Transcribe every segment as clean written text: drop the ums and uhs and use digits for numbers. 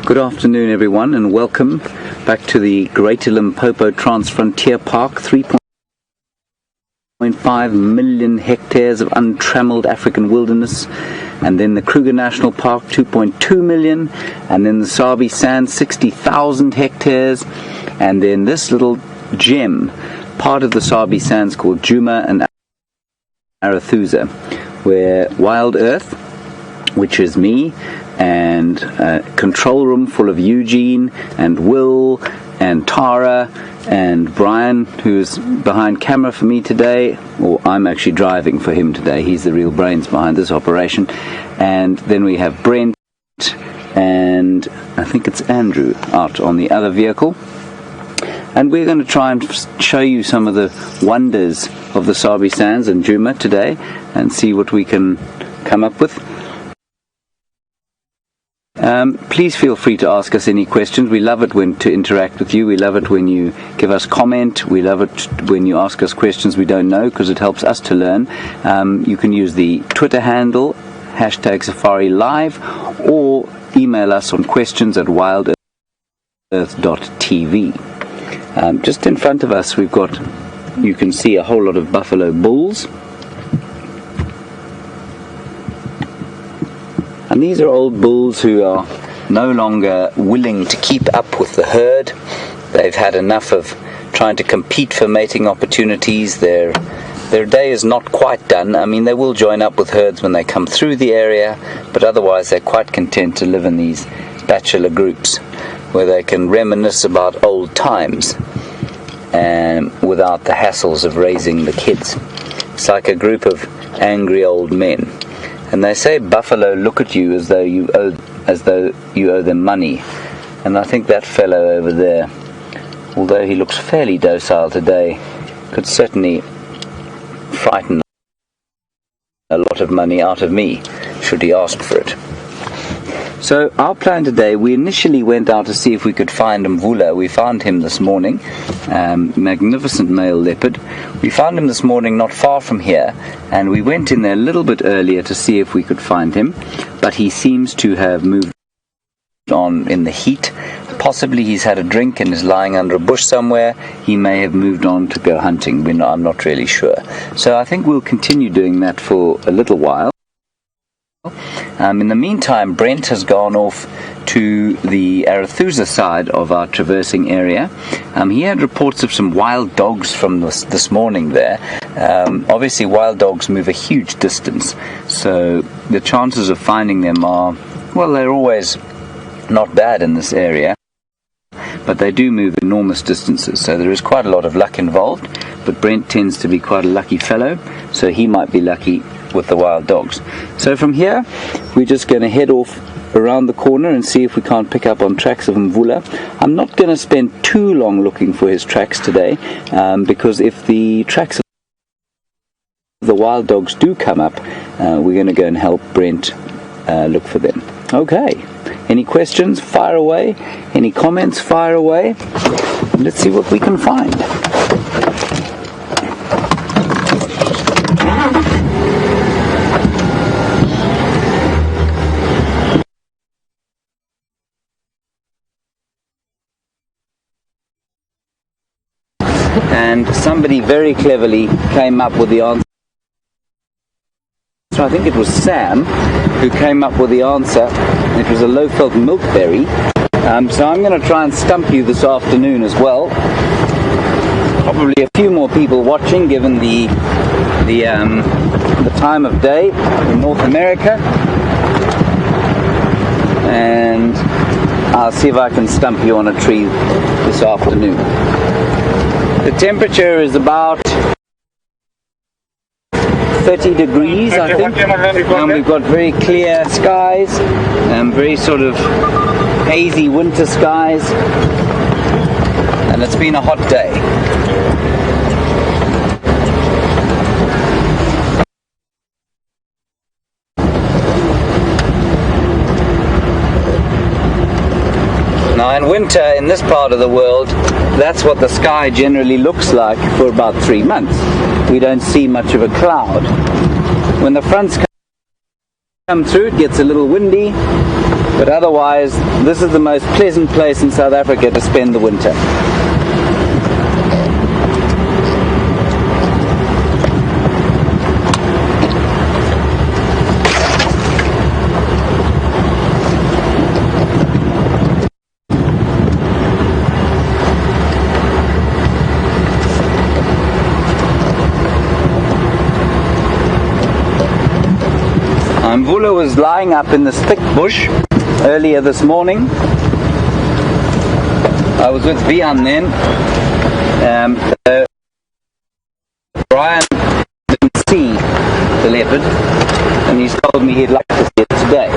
Good afternoon everyone, and welcome back to the Greater Limpopo Transfrontier Park. 3.5 million hectares of untrammeled African wilderness, and then the Kruger National Park, 2.2 million, and then the Sabi Sands, 60,000 hectares, and then this little gem, part of the Sabi Sands called Djuma and Arathusa, where Wild Earth, which is me, and control room full of Eugene and Will and Tara and Brian, who's behind camera for me today, or I'm actually driving for him today. He's the real brains behind this operation. And then we have Brent and I think it's Andrew out on the other vehicle. And we're going to try and show you some of the wonders of the Sabi Sands and Djuma today and see what we can come up with. Please feel free to ask us any questions. We love it to interact with you. We love it when you give us comment. We love it when you ask us questions we don't know, because it helps us to learn. You can use the Twitter handle #SafariLive, or email us on questions@WildEarthTV. Just in front of us you can see a whole lot of buffalo bulls. And these are old bulls who are no longer willing to keep up with the herd. They've had enough of trying to compete for mating opportunities. Their day is not quite done. I mean, they will join up with herds when they come through the area, but otherwise they're quite content to live in these bachelor groups where they can reminisce about old times without the hassles of raising the kids. It's like a group of angry old men. And they say buffalo look at you as though you owe them money. And I think that fellow over there, although he looks fairly docile today, could certainly frighten a lot of money out of me should he ask for it. So our plan today, we initially went out to see if we could find Mvula. We found him this morning, magnificent male leopard. We found him this morning not far from here, and we went in there a little bit earlier to see if we could find him, but he seems to have moved on in the heat. Possibly he's had a drink and is lying under a bush somewhere. He may have moved on to go hunting. I'm not really sure. So I think we'll continue doing that for a little while. In the meantime, Brent has gone off to the Arathusa side of our traversing area. He had reports of some wild dogs from this morning there. Obviously wild dogs move a huge distance, so the chances of finding them are, well, they're always not bad in this area, but they do move enormous distances, so there is quite a lot of luck involved. But Brent tends to be quite a lucky fellow, so he might be lucky with the wild dogs. So from here we're just going to head off around the corner and see if we can't pick up on tracks of Mvula. I'm not going to spend too long looking for his tracks today, because if the tracks of the wild dogs do come up, we're going to go and help Brent look for them. Okay, any questions? Fire away. Any comments? Fire away. Let's see what we can find. And somebody very cleverly came up with the answer. So I think it was Sam who came up with the answer. It was a low-felt milkberry. So I'm going to try and stump you this afternoon as well. Probably a few more people watching, given the time of day in North America. And I'll see if I can stump you on a tree this afternoon. The temperature is about 30 degrees, I think, and we've got very clear skies and very sort of hazy winter skies, and it's been a hot day. Now in winter in this part of the world, that's what the sky generally looks like for about 3 months. We don't see much of a cloud. When the fronts come through, it gets a little windy, but otherwise this is the most pleasant place in South Africa to spend the winter. Mvula was lying up in this thick bush earlier this morning. I was with Vian then. Brian didn't see the leopard, and he's told me he'd like to see it today.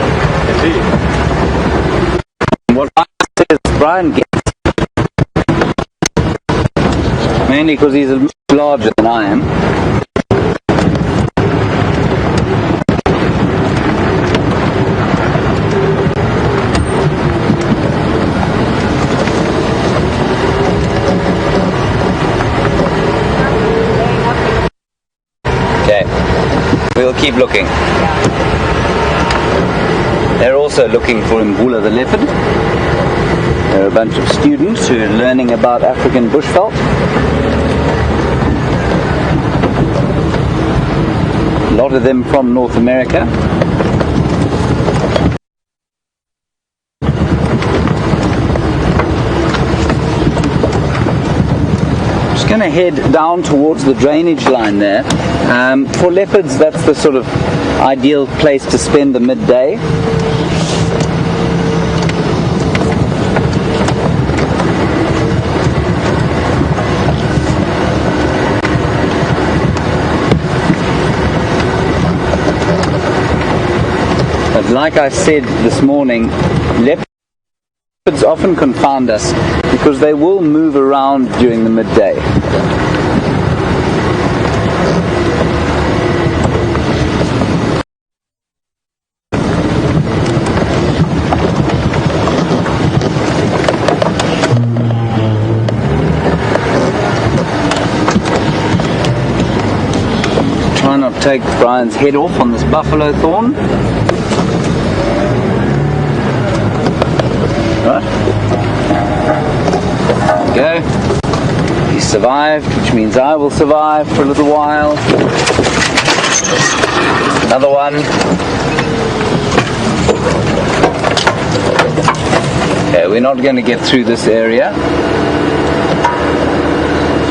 What Brian says Brian gets, mainly because he's a lot larger than I am. We'll keep looking. They're also looking for Mvula the leopard. They're a bunch of students who are learning about African bushveld. A lot of them from North America. Going to head down towards the drainage line there. For leopards, that's the sort of ideal place to spend the midday. But like I said this morning, leopards often confound us because they will move around during the midday. Try not to take Brian's head off on this buffalo thorn. Right. There we go. He survived, which means I will survive for a little while. Another one. Okay, we're not going to get through this area.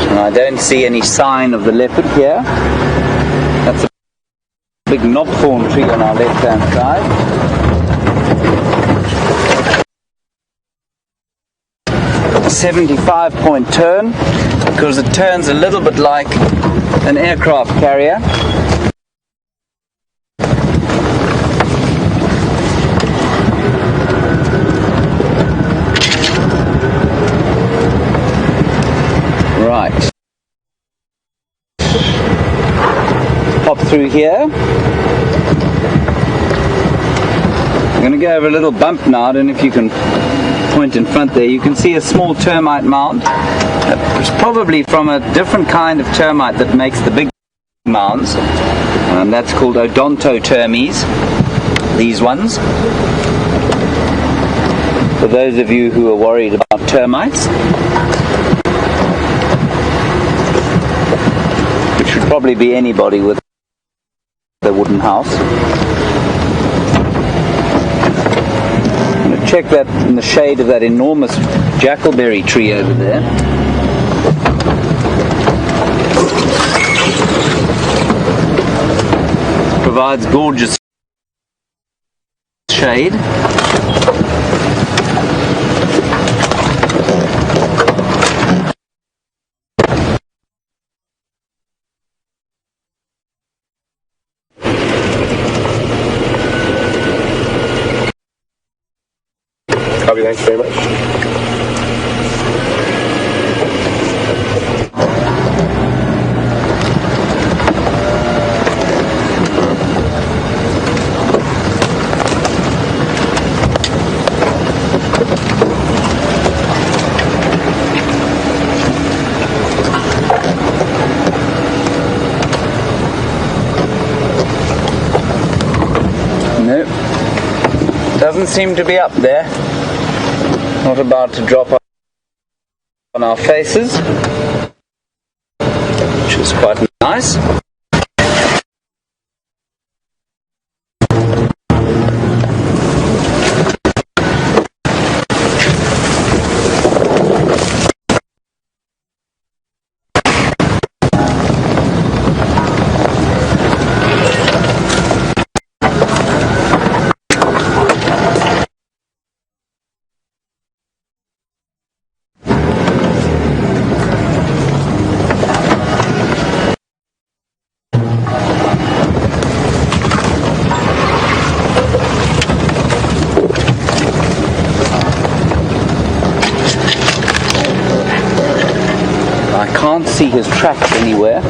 And I don't see any sign of the leopard here. That's a big knobthorn tree on our left-hand side. 75-point turn, because it turns a little bit like an aircraft carrier. Right. Pop through here. I'm going to go over a little bump now. I don't know if you can point in front there. You can see a small termite mound. It's probably from a different kind of termite that makes the big mounds. That's called Odontotermes, these ones. For those of you who are worried about termites, which would probably be anybody with a wooden house. Check that in the shade of that enormous jackalberry tree over there. Provides gorgeous shade. Thanks very much. Doesn't seem to be up there. Not about to drop on our faces, which is quite nice. I can't see his tracks anywhere.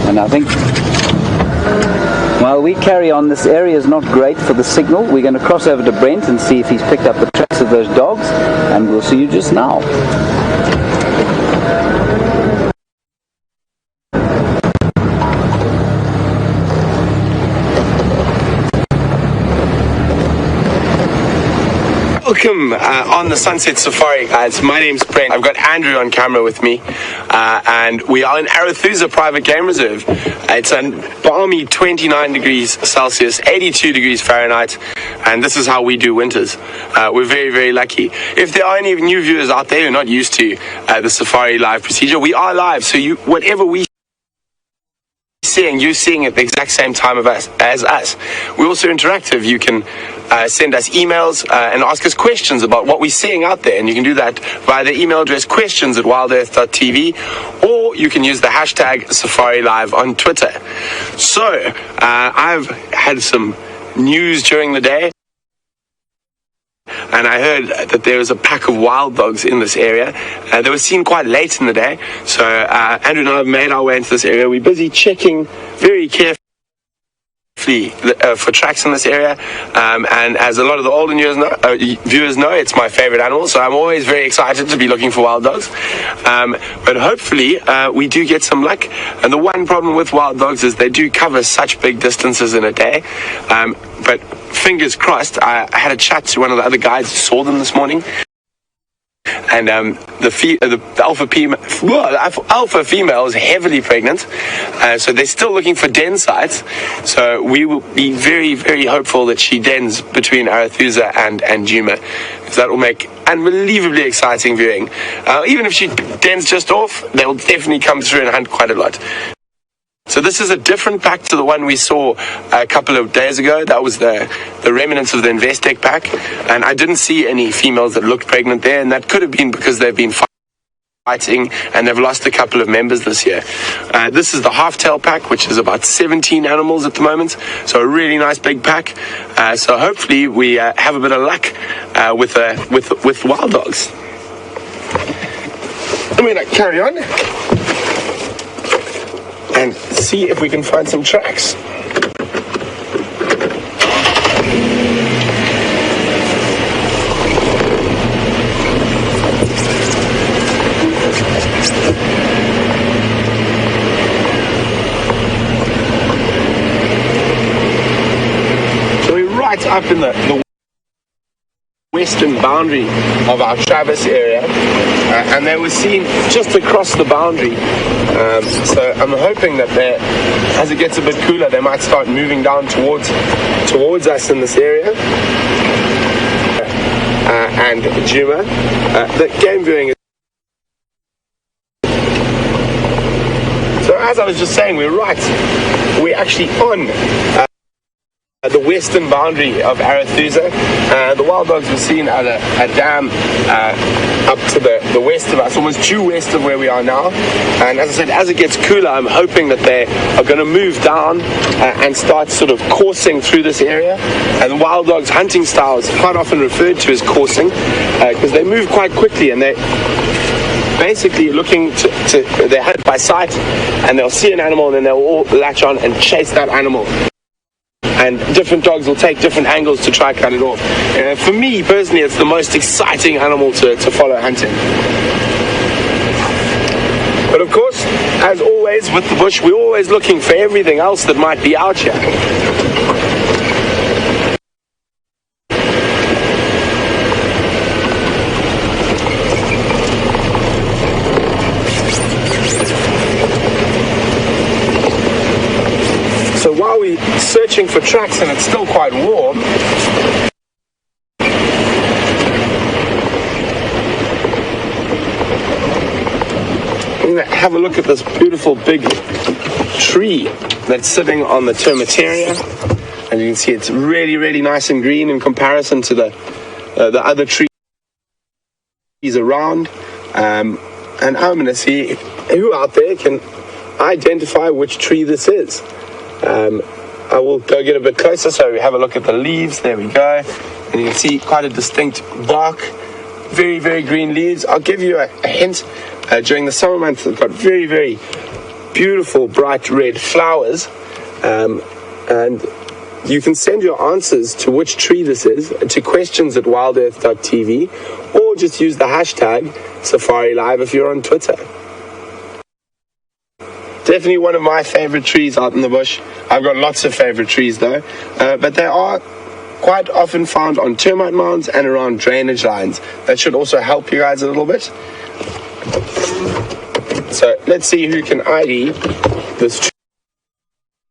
And I think while we carry on, this area is not great for the signal. We're going to cross over to Brent and see if he's picked up the tracks of those dogs, and we'll see you just now. Welcome on the Sunset Safari, guys. My name's Brent. I've got Andrew on camera with me, and we are in Arathusa Private Game Reserve. It's a balmy 29 degrees Celsius, 82 degrees Fahrenheit, and this is how we do winters. We're very, very lucky. If there are any new viewers out there who are not used to the Safari live procedure, we are live, so whatever we seeing, you're seeing at the exact same time as us. We're also interactive. You can send us emails and ask us questions about what we're seeing out there, and you can do that via the email address questions@WildEarthTV, or you can use the hashtag Safari Live on Twitter. So I've had some news during the day, and I heard that there was a pack of wild dogs in this area. They were seen quite late in the day, so Andrew and I have made our way into this area. We're busy checking very carefully for tracks in this area, and as a lot of the older viewers know, it's my favorite animal, so I'm always very excited to be looking for wild dogs. But hopefully we do get some luck. And the one problem with wild dogs is they do cover such big distances in a day, but fingers crossed. I had a chat to one of the other guys who saw them this morning, and the alpha female is heavily pregnant, so they're still looking for den sites. So we will be very, very hopeful that she dens between Arathusa and Djuma, because that will make unbelievably exciting viewing. Even if she dens just off, they will definitely come through and hunt quite a lot. So this is a different pack to the one we saw a couple of days ago. That was the remnants of the Investec pack, and I didn't see any females that looked pregnant there, and that could have been because they've been fighting and they've lost a couple of members this year. This is the half-tail pack, which is about 17 animals at the moment, so a really nice big pack. So hopefully we have a bit of luck with wild dogs. I'm going to carry on and see if we can find some tracks. So we're right up in the western boundary of our Travis area, and they were seen just across the boundary. So I'm hoping that as it gets a bit cooler, they might start moving down towards us in this area. And Djuma, the game viewing is. So as I was just saying, we're actually on the western boundary of Arathusa. The wild dogs were seen at a dam up to the west of us, almost due west of where we are now. And as I said, as it gets cooler, I'm hoping that they are going to move down and start sort of coursing through this area. And the wild dogs' hunting style is quite often referred to as coursing, because they move quite quickly, and they basically looking they hunt by sight, and they'll see an animal and then they'll all latch on and chase that animal. And different dogs will take different angles to try and cut it off. For me personally, it's the most exciting animal to follow hunting. But of course, as always with the bush, we're always looking for everything else that might be out here. So while we're searching for tracks and it's still quite warm, we're going to have a look at this beautiful big tree that's sitting on the termitaria. And you can see it's really, really nice and green in comparison to the other trees around. And I'm going to see who out there can identify which tree this is. I will go get a bit closer so we have a look at the leaves. There we go. And you can see quite a distinct bark. Very, very green leaves. I'll give you a hint. During the summer months, it's got very, very beautiful bright red flowers. And you can send your answers to which tree this is to questions@WildEarthTV, or just use the hashtag Safari Live if you're on Twitter. Definitely one of my favorite trees out in the bush. I've got lots of favorite trees though, but they are quite often found on termite mounds and around drainage lines. That should also help you guys a little bit. So let's see who can ID this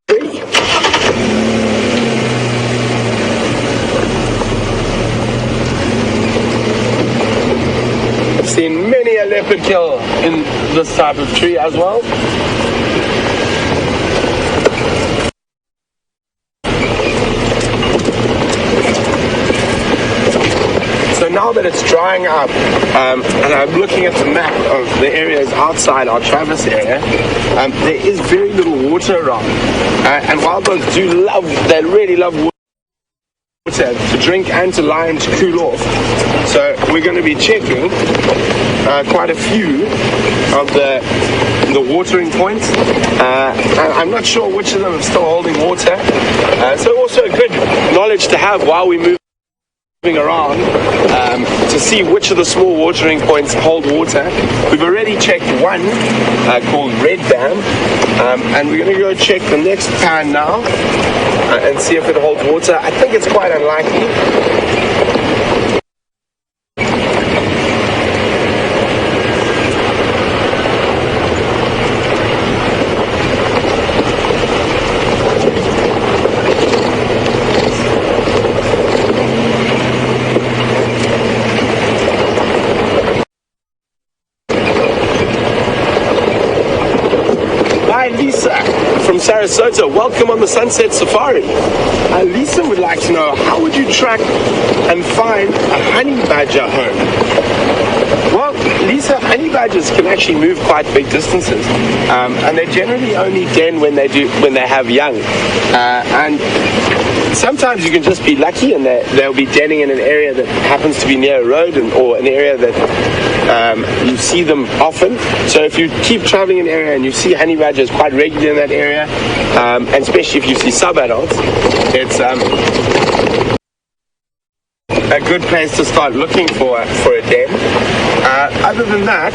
tree. I've seen many a leopard kill in this type of tree as well. So now that it's drying up, and I'm looking at the map of the areas outside our Travis area, there is very little water around. And wild dogs they really love water to drink and to lie and to cool off. So we're going to be checking quite a few of the watering points. And I'm not sure which of them are still holding water. So also good knowledge to have while we move around to see which of the small watering points hold water. We've already checked one called Red Dam, and we're going to go check the next pan now and see if it holds water. I think it's quite unlikely. Lisa from Sarasota, welcome on the Sunset Safari. Lisa would like to know, how would you track and find a honey badger home? Well, Lisa, honey badgers can actually move quite big distances, and they generally only den when they have young. And sometimes you can just be lucky and they'll be denning in an area that happens to be near a road or an area that you see them often. So if you keep traveling an area and you see honey badgers quite regularly in that area, and especially if you see sub-adults, it's a good place to start looking for a den. Other than that,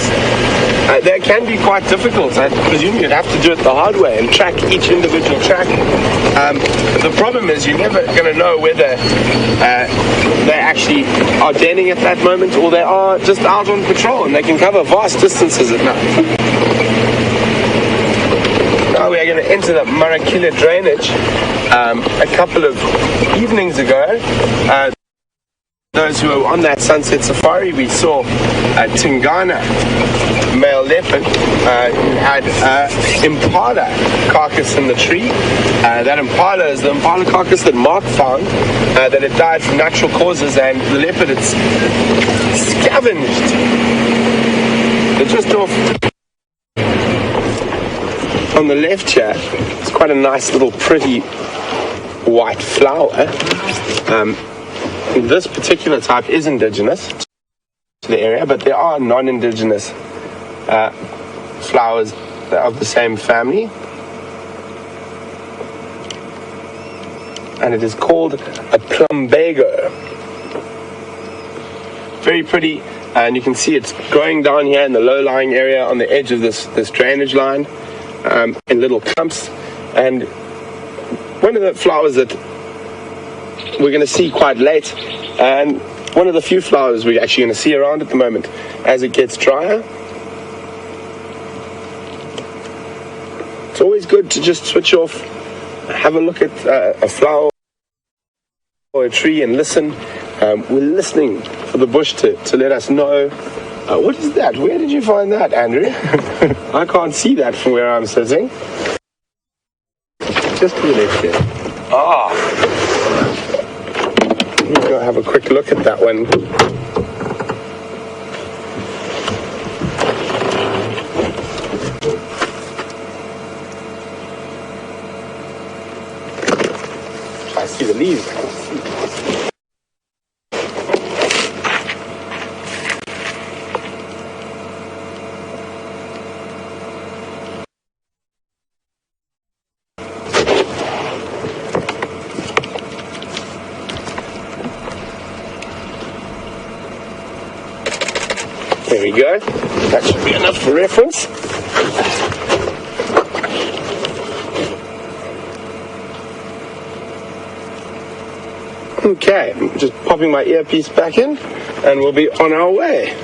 they can be quite difficult. I presume you'd have to do it the hard way and track each individual track. The problem is you're never going to know whether they actually are denning at that moment or they are just out on patrol, and they can cover vast distances at night. Now we are going to enter the Marakila drainage. A couple of evenings ago, those who were on that Sunset Safari, we saw a Tingana male leopard who had impala carcass in the tree. That impala is the impala carcass that Mark found that had died from natural causes, and the leopard had scavenged. They're just off on the left here. It's quite a nice little pretty white flower. This particular type is indigenous to the area, but there are non-indigenous flowers of the same family. And it is called a plumbago. Very pretty and you can see it's growing down here in the low-lying area on the edge of this drainage line, in little clumps. And one of the flowers that we're going to see quite late, and one of the few flowers we're actually going to see around at the moment as it gets drier. It's always good to just switch off, have a look at a flower or a tree and listen. We're listening for the bush to let us know. What is that? Where did you find that, Andrew? I can't see that from where I'm sitting. Just to the left there. Let's go have a quick look at that one. I see the leaves. I can see. There we go. That should be enough for reference. Okay, I'm just popping my earpiece back in and we'll be on our way.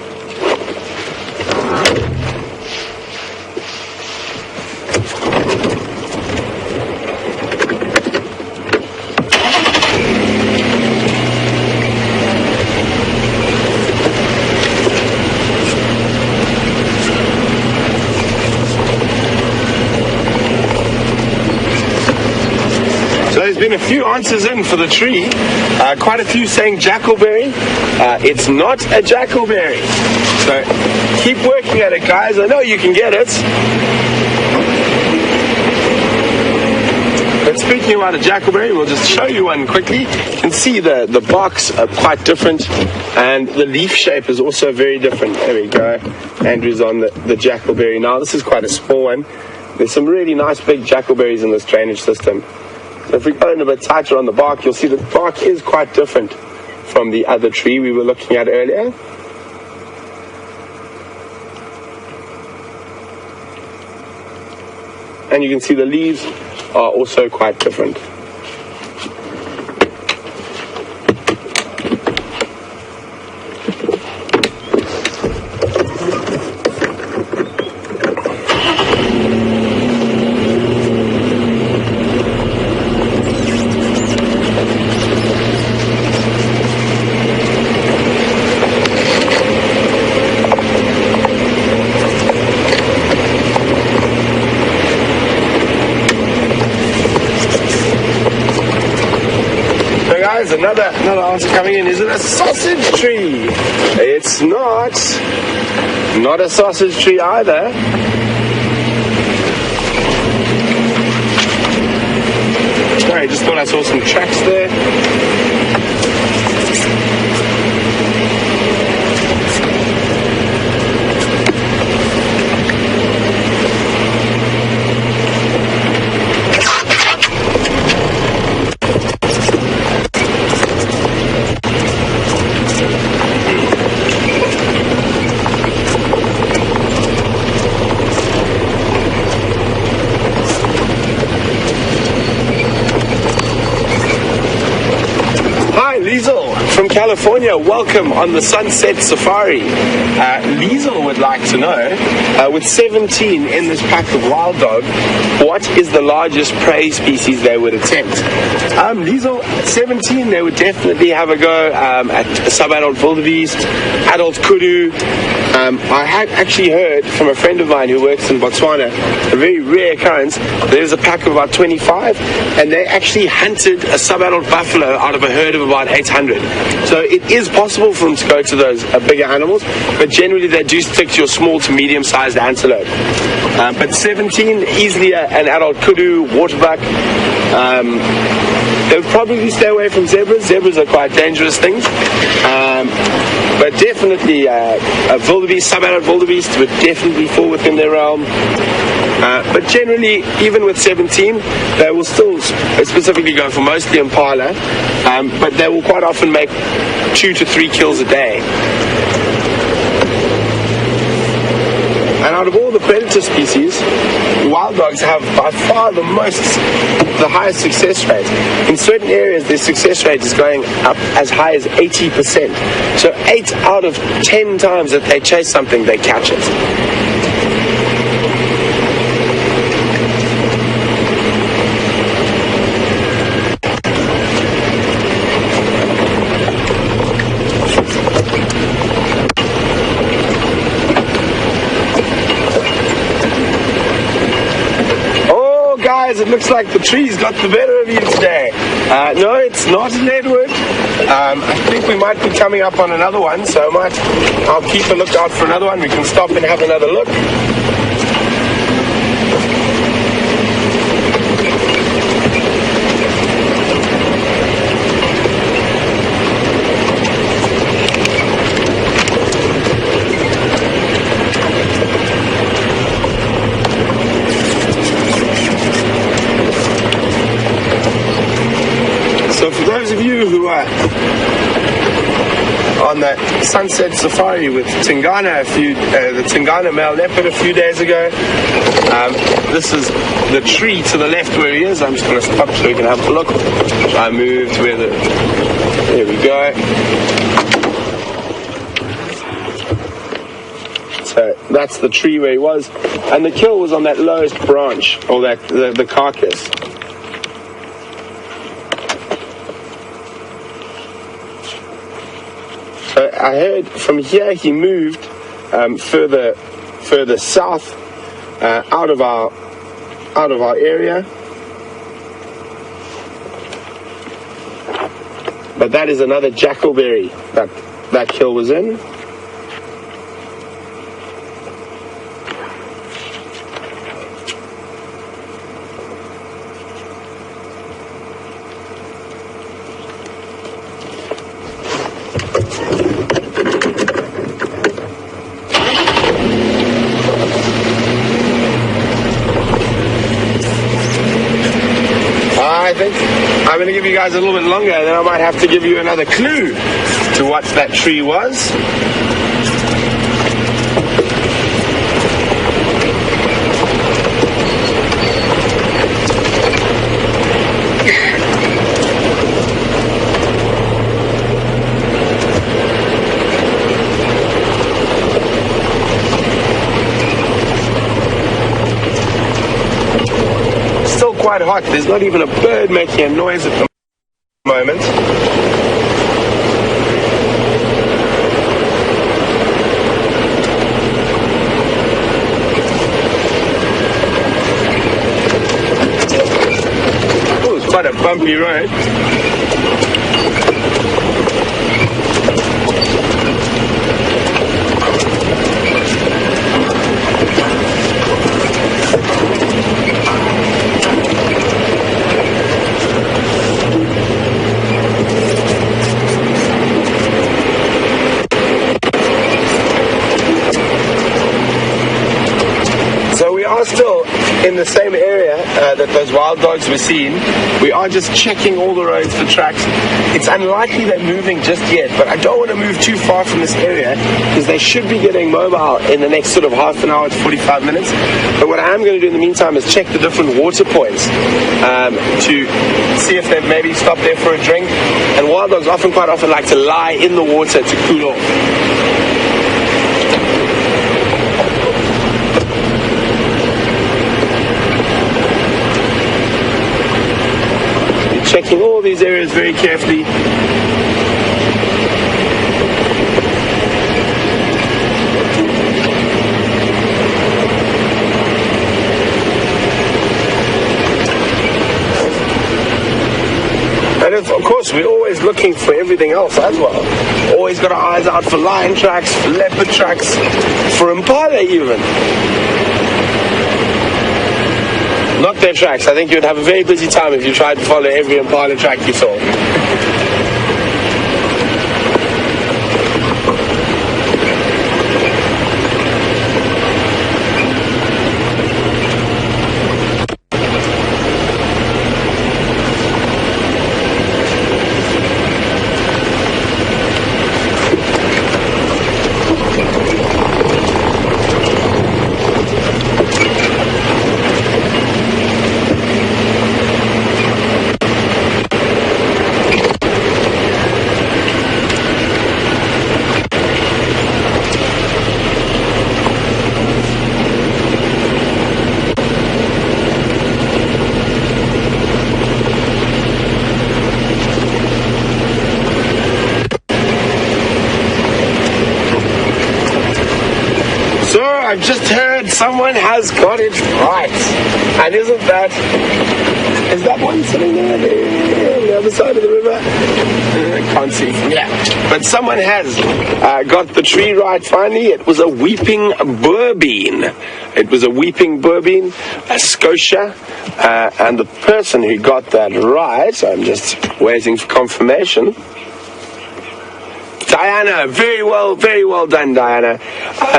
There's been a few answers in for the tree. Quite a few saying jackalberry. It's not a jackalberry. So keep working at it, guys. I know you can get it. But speaking about a jackalberry, we'll just show you one quickly. You can see the barks are quite different, and the leaf shape is also very different. There we go. Andrew's on the jackalberry now. This is quite a small one. There's some really nice big jackalberries in this drainage system. So if we go in a bit tighter on the bark, you'll see the bark is quite different from the other tree we were looking at earlier. And you can see the leaves are also quite different. Another answer coming in. Is it a sausage tree? It's not. Not a sausage tree either. Sorry, just thought I saw some tracks there. From California, welcome on the Sunset Safari. Liesel would like to know, with 17 in this pack of wild dog, what is the largest prey species they would attempt? Liesel, 17, they would definitely have a go at sub-adult wildebeest, adult kudu. I had actually heard from a friend of mine who works in Botswana, a very rare occurrence. There's a pack of about 25, and they actually hunted a sub-adult buffalo out of a herd of about 800. So it is possible for them to go to those bigger animals, but generally they do stick to your small to medium-sized antelope. But 17, easily an adult kudu, waterbuck. They would probably stay away from zebras. Zebras are quite dangerous things. But definitely a wildebeest, sub-adult wildebeest would definitely fall within their realm. But generally, even with 17, they will still specifically go for mostly impala, but they will quite often make 2 to 3 kills a day. out of all the predator species, wild dogs have by far the highest success rate. In certain areas, their success rate is going up as high as 80%. So 8 out of 10 times that they chase something, they catch it. Guys, it looks like the tree's got the better of you today. No, it's not an Edward. I think we might be coming up on another one, so I'll keep a lookout for another one. We can stop and have another look. So for those of you who are on that sunset safari with Tingana, the Tingana male leopard a few days ago, this is the tree to the left where he is. I'm just going to stop so we can have a look. I moved where there we go. So that's the tree where he was, and the kill was on that lowest branch, or the carcass. I heard from here he moved further south out of our area, but that is another jackalberry that kill was in. I think I'm going to give you guys a little bit longer, and then I might have to give you another clue to what that tree was. Quite hot. There's not even a bird making a noise at the moment. Oh, it's quite a bumpy road. Still in the same area that those wild dogs were seen. We are just checking all the roads for tracks. It's unlikely they're moving just yet, but I don't want to move too far from this area because they should be getting mobile in the next sort of half an hour to 45 minutes. But what I am going to do in the meantime is check the different water points to see if they've maybe stopped there for a drink. And wild dogs quite often like to lie in the water to cool off. Checking all these areas very carefully. And of course, we're always looking for everything else as well. Always got our eyes out for lion tracks, for leopard tracks, for impala even. Not their tracks. I think you'd have a very busy time if you tried to follow every impala track you saw. So I've just heard someone has got it right. And is that one sitting there on the other side of the river? I can't see from here. But someone has got the tree right finally. It was a weeping bourbean. It was a weeping bourbean, a scotia. And the person who got that right, I'm just waiting for confirmation. Diana, very well done, Diana.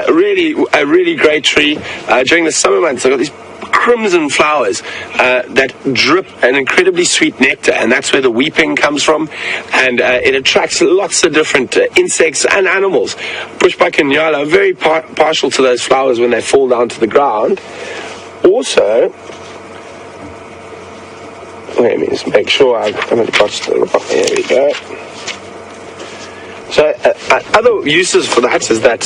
A really great tree. During the summer months, I've got these crimson flowers that drip an incredibly sweet nectar, and that's where the weeping comes from, and it attracts lots of different insects and animals. Bushbuck and nyala are very partial to those flowers when they fall down to the ground. Also, let me just make sure I haven't touched the rock. There we go. So other uses for that is that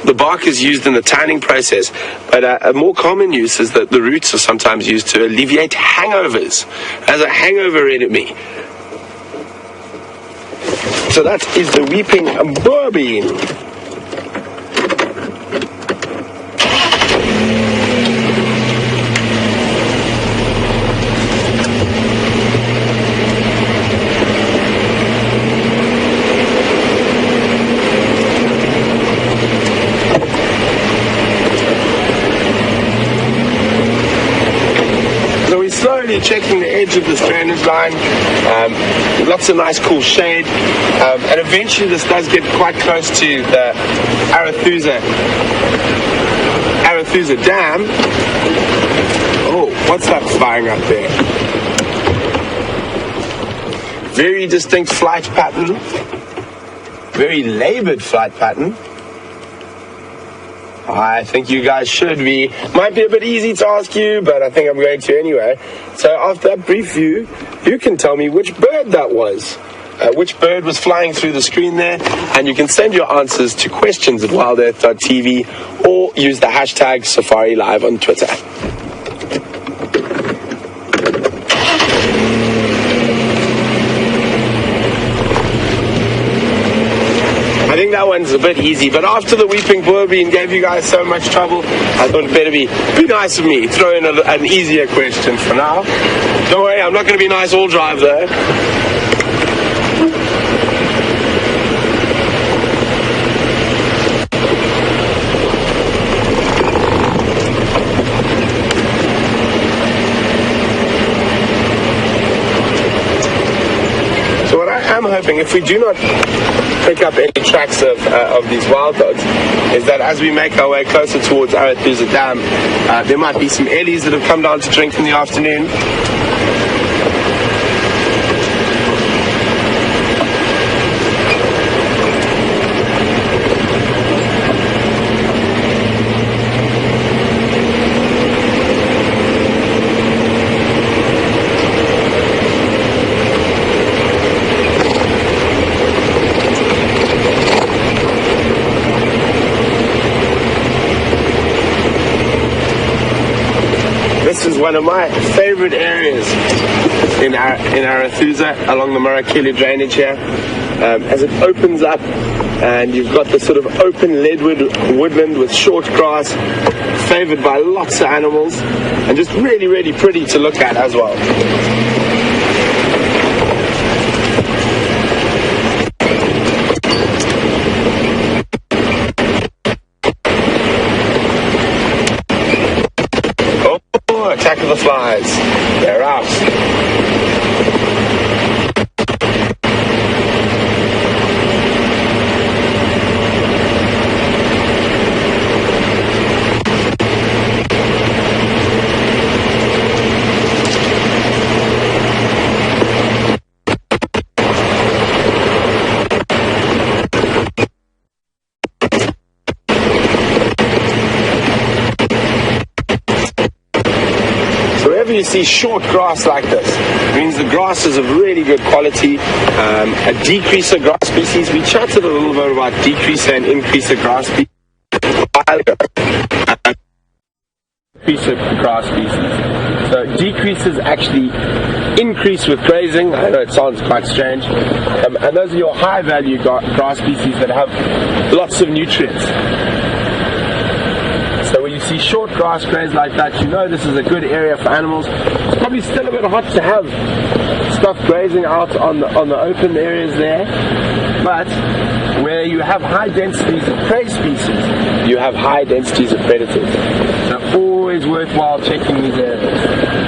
the bark is used in the tanning process, but a more common use is that the roots are sometimes used to alleviate hangovers as a hangover enemy. So that is the weeping bourbean. Slowly checking the edge of this drainage line, lots of nice cool shade, and eventually this does get quite close to the Arathusa Dam. Oh, what's that flying up there? Very distinct flight pattern, very laboured flight pattern. I think you guys should be. Might be a bit easy to ask you, but I think I'm going to anyway. So after that brief view, you can tell me which bird that was. Which bird was flying through the screen there, and you can send your answers to questions@WildEarthTV or use the hashtag SafariLive on Twitter. I think that one's a bit easy, but after the weeping bourbean gave you guys so much trouble, I thought it better be nice of me. Throw in an easier question for now. Don't worry, I'm not going to be nice all drive though. So what I am hoping, if we do not pick up any tracks of these wild dogs, is that as we make our way closer towards Arathusa Dam, there might be some ellies that have come down to drink in the afternoon. This is one of my favorite areas in Arathusa along the Marakele drainage here, as it opens up and you've got this sort of open leadwood woodland with short grass, favored by lots of animals, and just really pretty to look at as well. Attack of the flies. They're out. You see short grass like this, it means the grass is of really good quality. A decreaser grass species, we chatted a little bit about decreaser and increaser grass species. Decreaser grass species. So decreases actually increase with grazing. I know it sounds quite strange. And those are your high value grass species that have lots of nutrients. see short grass graze like that, you know this is a good area for animals. It's probably still a bit hot to have stuff grazing out on the open areas there, but where you have high densities of prey species, you have high densities of predators. So always worthwhile checking these areas.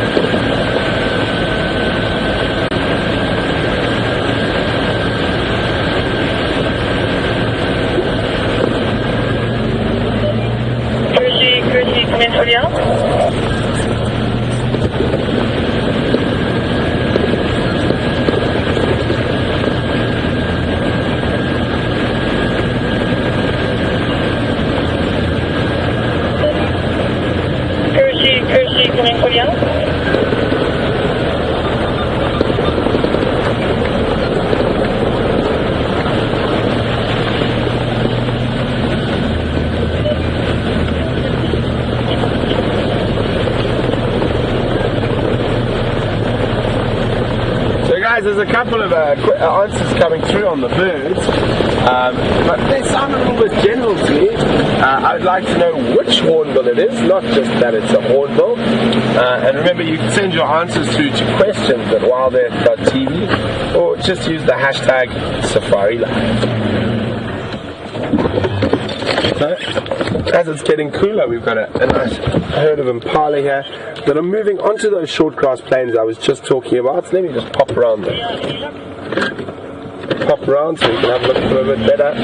There's a couple of answers coming through on the birds, but they sound a little bit general to me. I would like to know which hornbill it is, not just that it's a hornbill. And remember, you can send your answers through to questions at WildEarthTV, or just use the hashtag SafariLive. So, as it's getting cooler, we've got a nice herd of impala here that are moving onto those short grass plains I was just talking about. So let me just pop around there. Pop around so you can have a look a little bit better.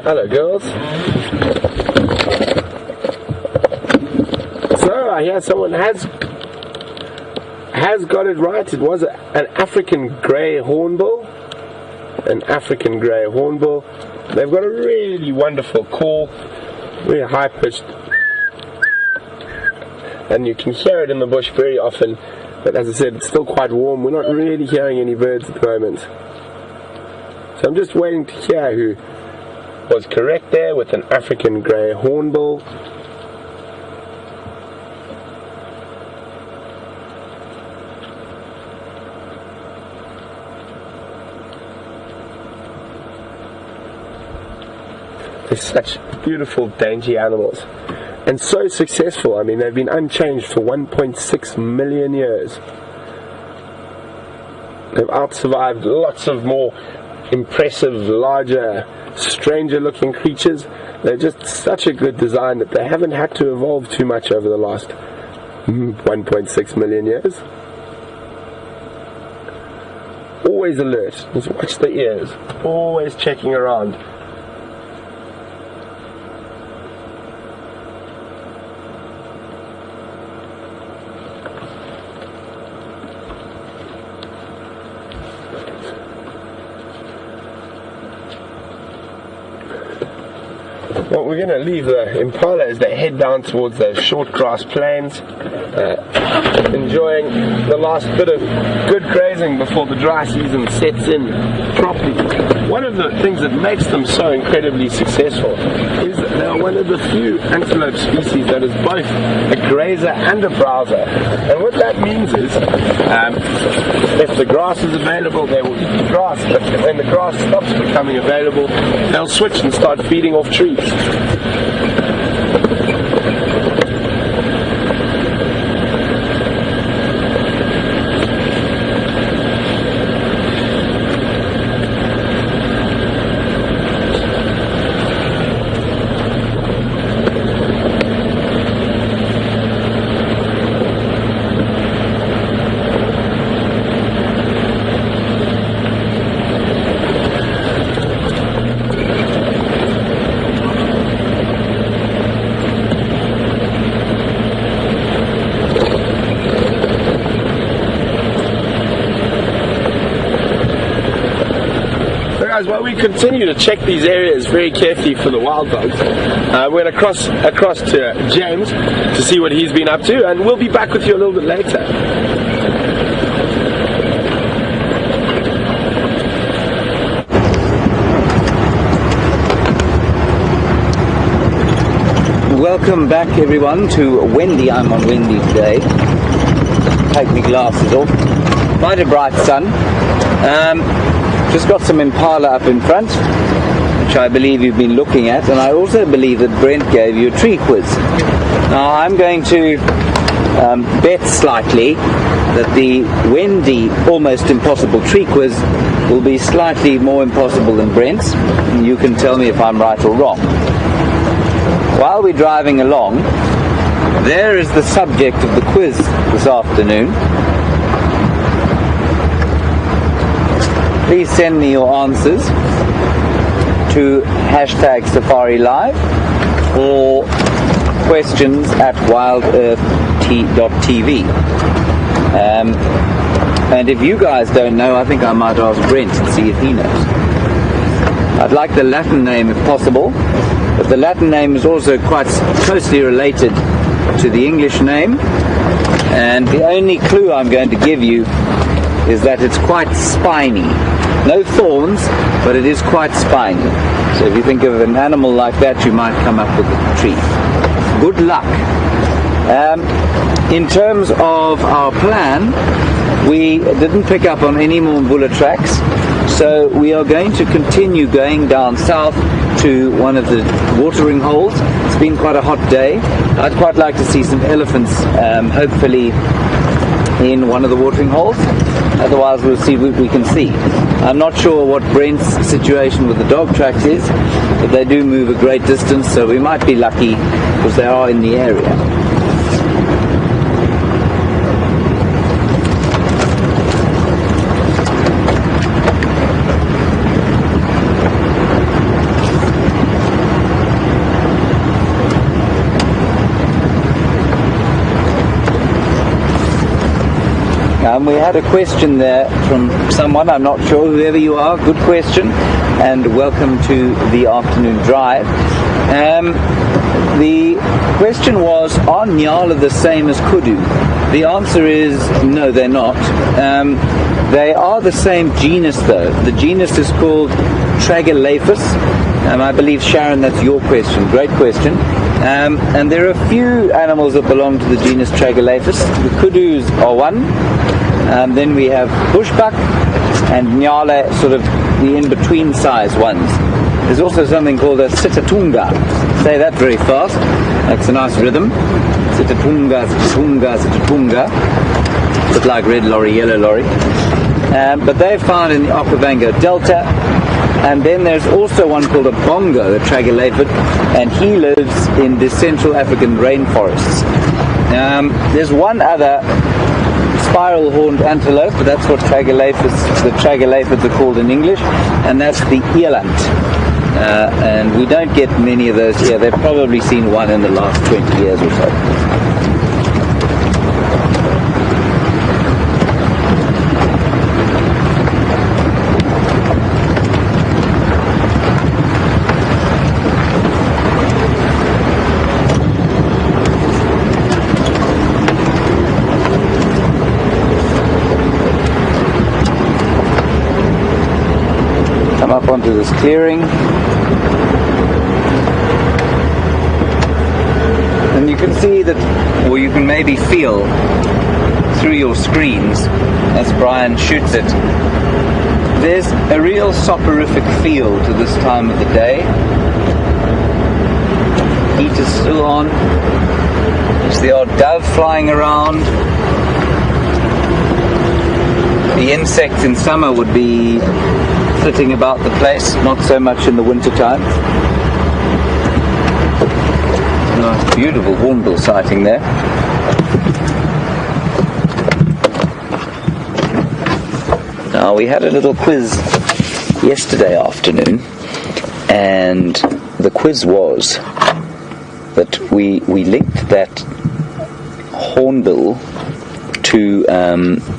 Hello girls. So I hear someone has got it right. It was an African grey hornbill. An African grey hornbill. They've got a really wonderful call, really high pitched, and you can hear it in the bush very often. But as I said, it's still quite warm. We're not really hearing any birds at the moment. So I'm just waiting to hear who was correct there with an African grey hornbill. They're such beautiful, dainty animals, and so successful. I mean, they've been unchanged for 1.6 million years. They've outsurvived lots of more impressive, larger, stranger looking creatures. They're just such a good design that they haven't had to evolve too much over the last 1.6 million years. Always alert. Just watch the ears. Always checking around. Well, we're going to leave the impala as they head down towards those short grass plains, enjoying the last bit of good grazing before the dry season sets in properly. One of the things that makes them so incredibly successful is that they are one of the few antelope species that is both a grazer and a browser. And what that means is, if the grass is available, they will eat the grass, but when the grass stops becoming available, they'll switch and start feeding off trees. While we continue to check these areas very carefully for the wild dogs, we're going to cross to James to see what he's been up to, and we'll be back with you a little bit later. Welcome back everyone to Wendy. I'm on Wendy today. Take my glasses off. Quite a bright sun. Just got some impala up in front, which I believe you've been looking at, and I also believe that Brent gave you a tree quiz. Now I'm going to bet slightly that the Wendy Almost Impossible tree quiz will be slightly more impossible than Brent's. You can tell me if I'm right or wrong. While we're driving along, there is the subject of the quiz this afternoon. Please send me your answers to #SafariLive or questions at WildEarthTV. And if you guys don't know, I think I might ask Brent and see if he knows. I'd like the Latin name if possible, but the Latin name is also quite closely related to the English name, and the only clue I'm going to give you is that it's quite spiny. No thorns, but it is quite spiny. So if you think of an animal like that, you might come up with a tree. Good luck. In terms of our plan, we didn't pick up on any more Mbula tracks, so we are going to continue going down south to one of the watering holes. It's been quite a hot day. I'd quite like to see some elephants, hopefully in one of the watering holes. Otherwise we'll see what we can see. I'm not sure what Brent's situation with the dog tracks is, but they do move a great distance, so we might be lucky because they are in the area. We had a question there from someone, I'm not sure, whoever you are, good question, and welcome to the afternoon drive. The question was, are Nyala the same as kudu? The answer is no, they're not. They are the same genus though. The genus is called Tragelaphus. I believe, Sharon, that's your question. Great question. And there are a few animals that belong to the genus Tragelaphus. The kudus are one. Then we have bushbuck and Nyala, sort of the in-between size ones. There's also something called a sitatunga. Say that very fast. That's a nice rhythm. Sitatunga, sitatunga, sitatunga. A bit like red lorry, yellow lorry. But they're found in the Okavango Delta. And then there's also one called a bongo, a tragelaphid, and he lives in the Central African rainforests. There's one other spiral-horned antelope, but that's what the tragelaphids are called in English, and that's the eland. And we don't get many of those here. They've probably seen one in the last 20 years or so. Up onto this clearing, and you can see that, or you can maybe feel through your screens as Brian shoots it, there's a real soporific feel to this time of the day. Heat is still on. There's the odd dove flying around. The insects in summer would be flitting about the place, not so much in the winter time. Nice, beautiful hornbill sighting there. Now, we had a little quiz yesterday afternoon, and the quiz was that we linked that hornbill to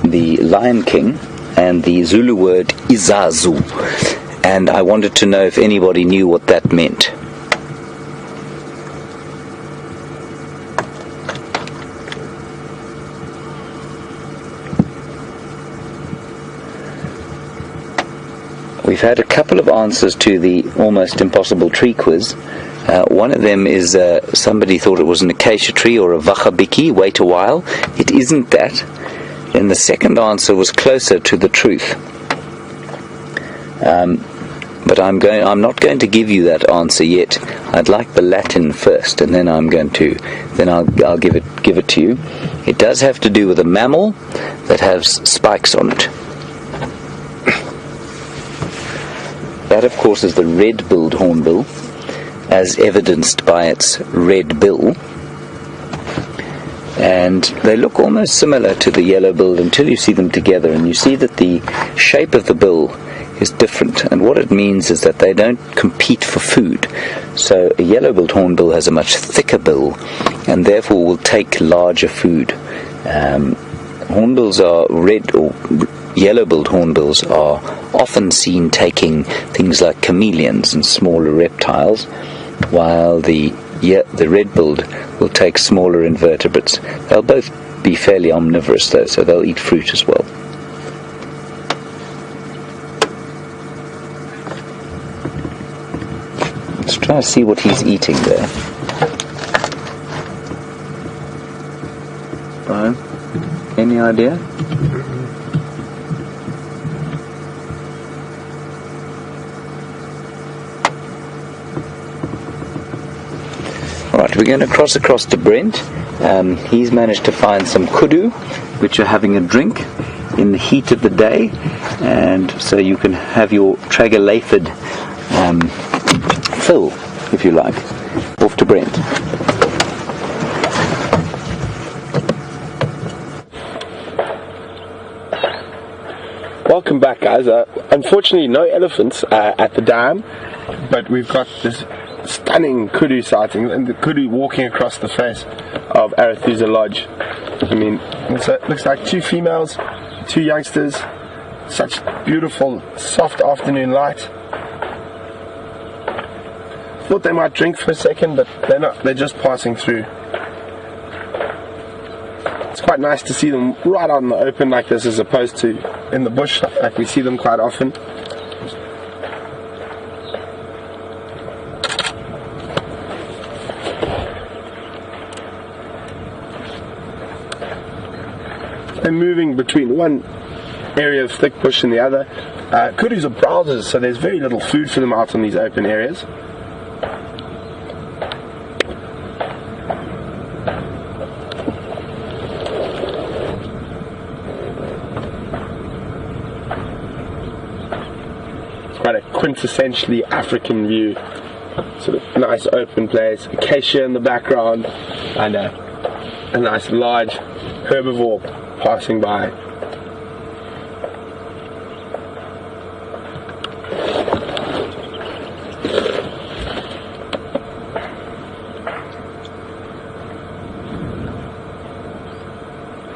the Lion King and the Zulu word Izazu, and I wanted to know if anybody knew what that meant. We've had a couple of answers to the Almost Impossible tree quiz. One of them is somebody thought it was an acacia tree or a wachabiki. Wait a while. It isn't that. And the second answer was closer to the truth. But I'm not going to give you that answer yet. I'd like the Latin first, and then I'll give it to you. It does have to do with a mammal that has spikes on it. That, of course, is the red-billed hornbill, as evidenced by its red bill. And they look almost similar to the yellow-billed until you see them together, and you see that the shape of the bill is different, and what it means is that they don't compete for food. So a yellow-billed hornbill has a much thicker bill and therefore will take larger food. Hornbills are red or yellow-billed hornbills are often seen taking things like chameleons and smaller reptiles, while the red-billed will take smaller invertebrates. They'll both be fairly omnivorous though, so they'll eat fruit as well. Let's try to see what he's eating there. Brian, any idea? Right, we're going to cross across to Brent. He's managed to find some kudu, which are having a drink in the heat of the day, and so you can have your tragolaphid fill, if you like. Off to Brent. Welcome back, guys. Unfortunately, no elephants at the dam, but we've got this stunning kudu sighting, and the kudu walking across the face of Arathusa Lodge. I mean, it looks like two females, two youngsters, such beautiful, soft afternoon light. Thought they might drink for a second, but they're not. They're just passing through. It's quite nice to see them right out in the open like this, as opposed to in the bush like we see them quite often. They're moving between one area of thick bush and the other. Kudus are browsers, so there's very little food for them out in these open areas. Quite a quintessentially African view, sort of nice open place, acacia in the background, and a nice large herbivore passing by.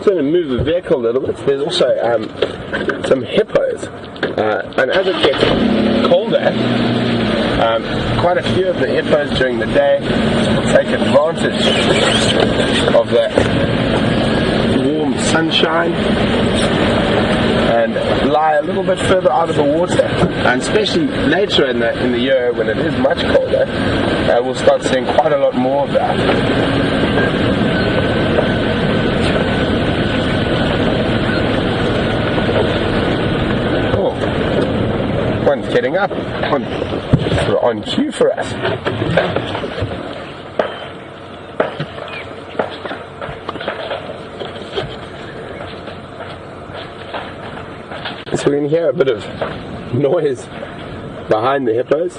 So to move the vehicle a little bit, there's also some hippos, and as it gets colder, quite a few of the hippos during the day will take advantage of the warm sunshine and lie a little bit further out of the water, and especially later in the year when it is much colder, we'll start seeing quite a lot more of that. One's getting up, on cue for us. So we can hear a bit of noise behind the hippos,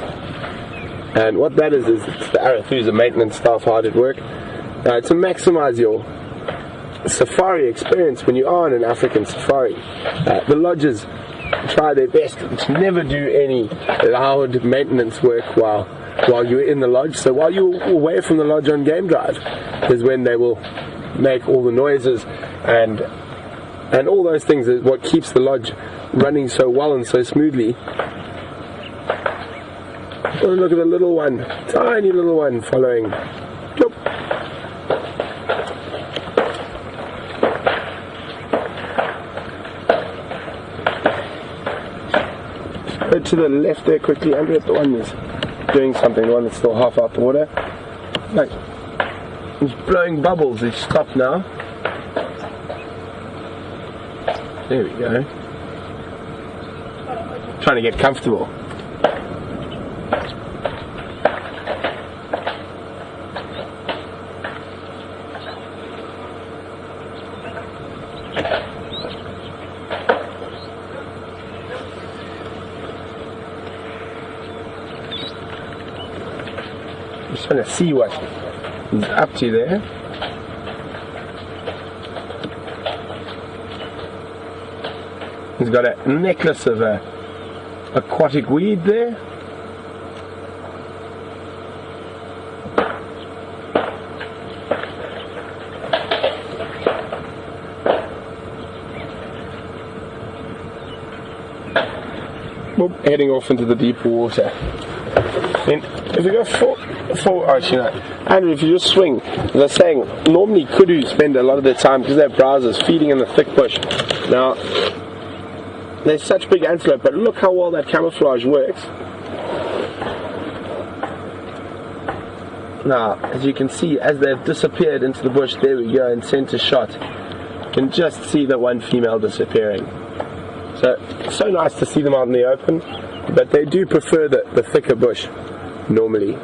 and what that is it's the Arathusa maintenance staff hard at work to maximize your safari experience when you are on an African safari. The lodges try their best to never do any loud maintenance work while you're in the lodge. So while you're away from the lodge on game drive is when they will make all the noises and all those things is what keeps the lodge running so well and so smoothly. Oh, look at the little one, tiny little one following. Plop. Go to the left there quickly, Andrew, at the one is doing something, the one that's still half out the water. Like, he's blowing bubbles. He's stopped now. There we go. Trying to get comfortable. Just trying to see what he's up to there. He's got a necklace of aquatic weed there. Heading off into the deeper water. Then if we go Andrew, if you just swing, as I was saying, normally kudu spend a lot of their time, because they're browsers, feeding in the thick bush. Now, there's such big antelope, but look how well that camouflage works. Now, as you can see, as they've disappeared into the bush, there we go, in center shot. You can just see the one female disappearing. So nice to see them out in the open, but they do prefer the thicker bush, normally.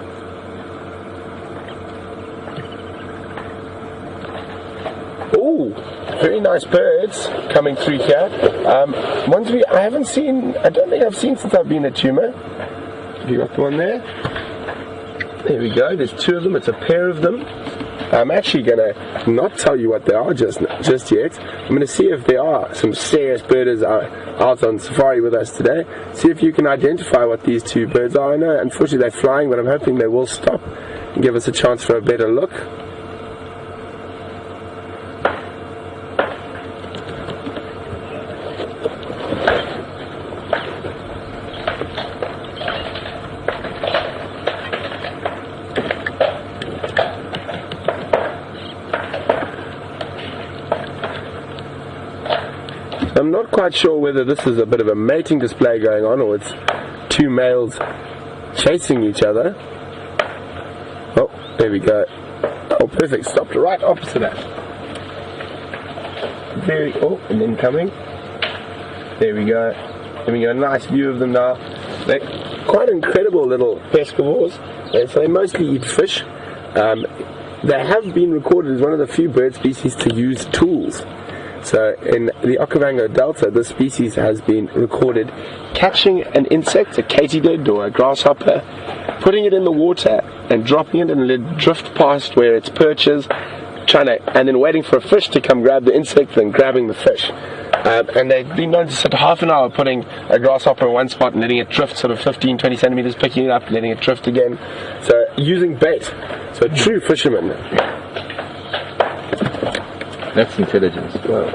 Ooh, very nice birds coming through here. Ones I don't think I've seen since I've been at Djuma. Have you got the one there? There we go, there's two of them, it's a pair of them. I'm actually going to not tell you what they are just yet. I'm going to see if there are some serious birders out on safari with us today. See if you can identify what these two birds are. I know, unfortunately, they're flying, but I'm hoping they will stop and give us a chance for a better look. I'm not quite sure whether this is a bit of a mating display going on, or it's two males chasing each other. Oh, there we go. Oh, perfect. Stopped right opposite that. And then coming. There we go. There we go. Nice view of them now. They're quite incredible little pescivores. So they mostly eat fish. They have been recorded as one of the few bird species to use tools. So in the Okavango Delta, this species has been recorded catching an insect, a katydid or a grasshopper, putting it in the water and dropping it and let it drift past where its perches, and then waiting for a fish to come grab the insect and grabbing the fish. And they've been known to sit half an hour putting a grasshopper in one spot and letting it drift sort of 15-20 centimeters, picking it up, letting it drift again. So using bait. So a true fisherman. That's intelligence. Wow.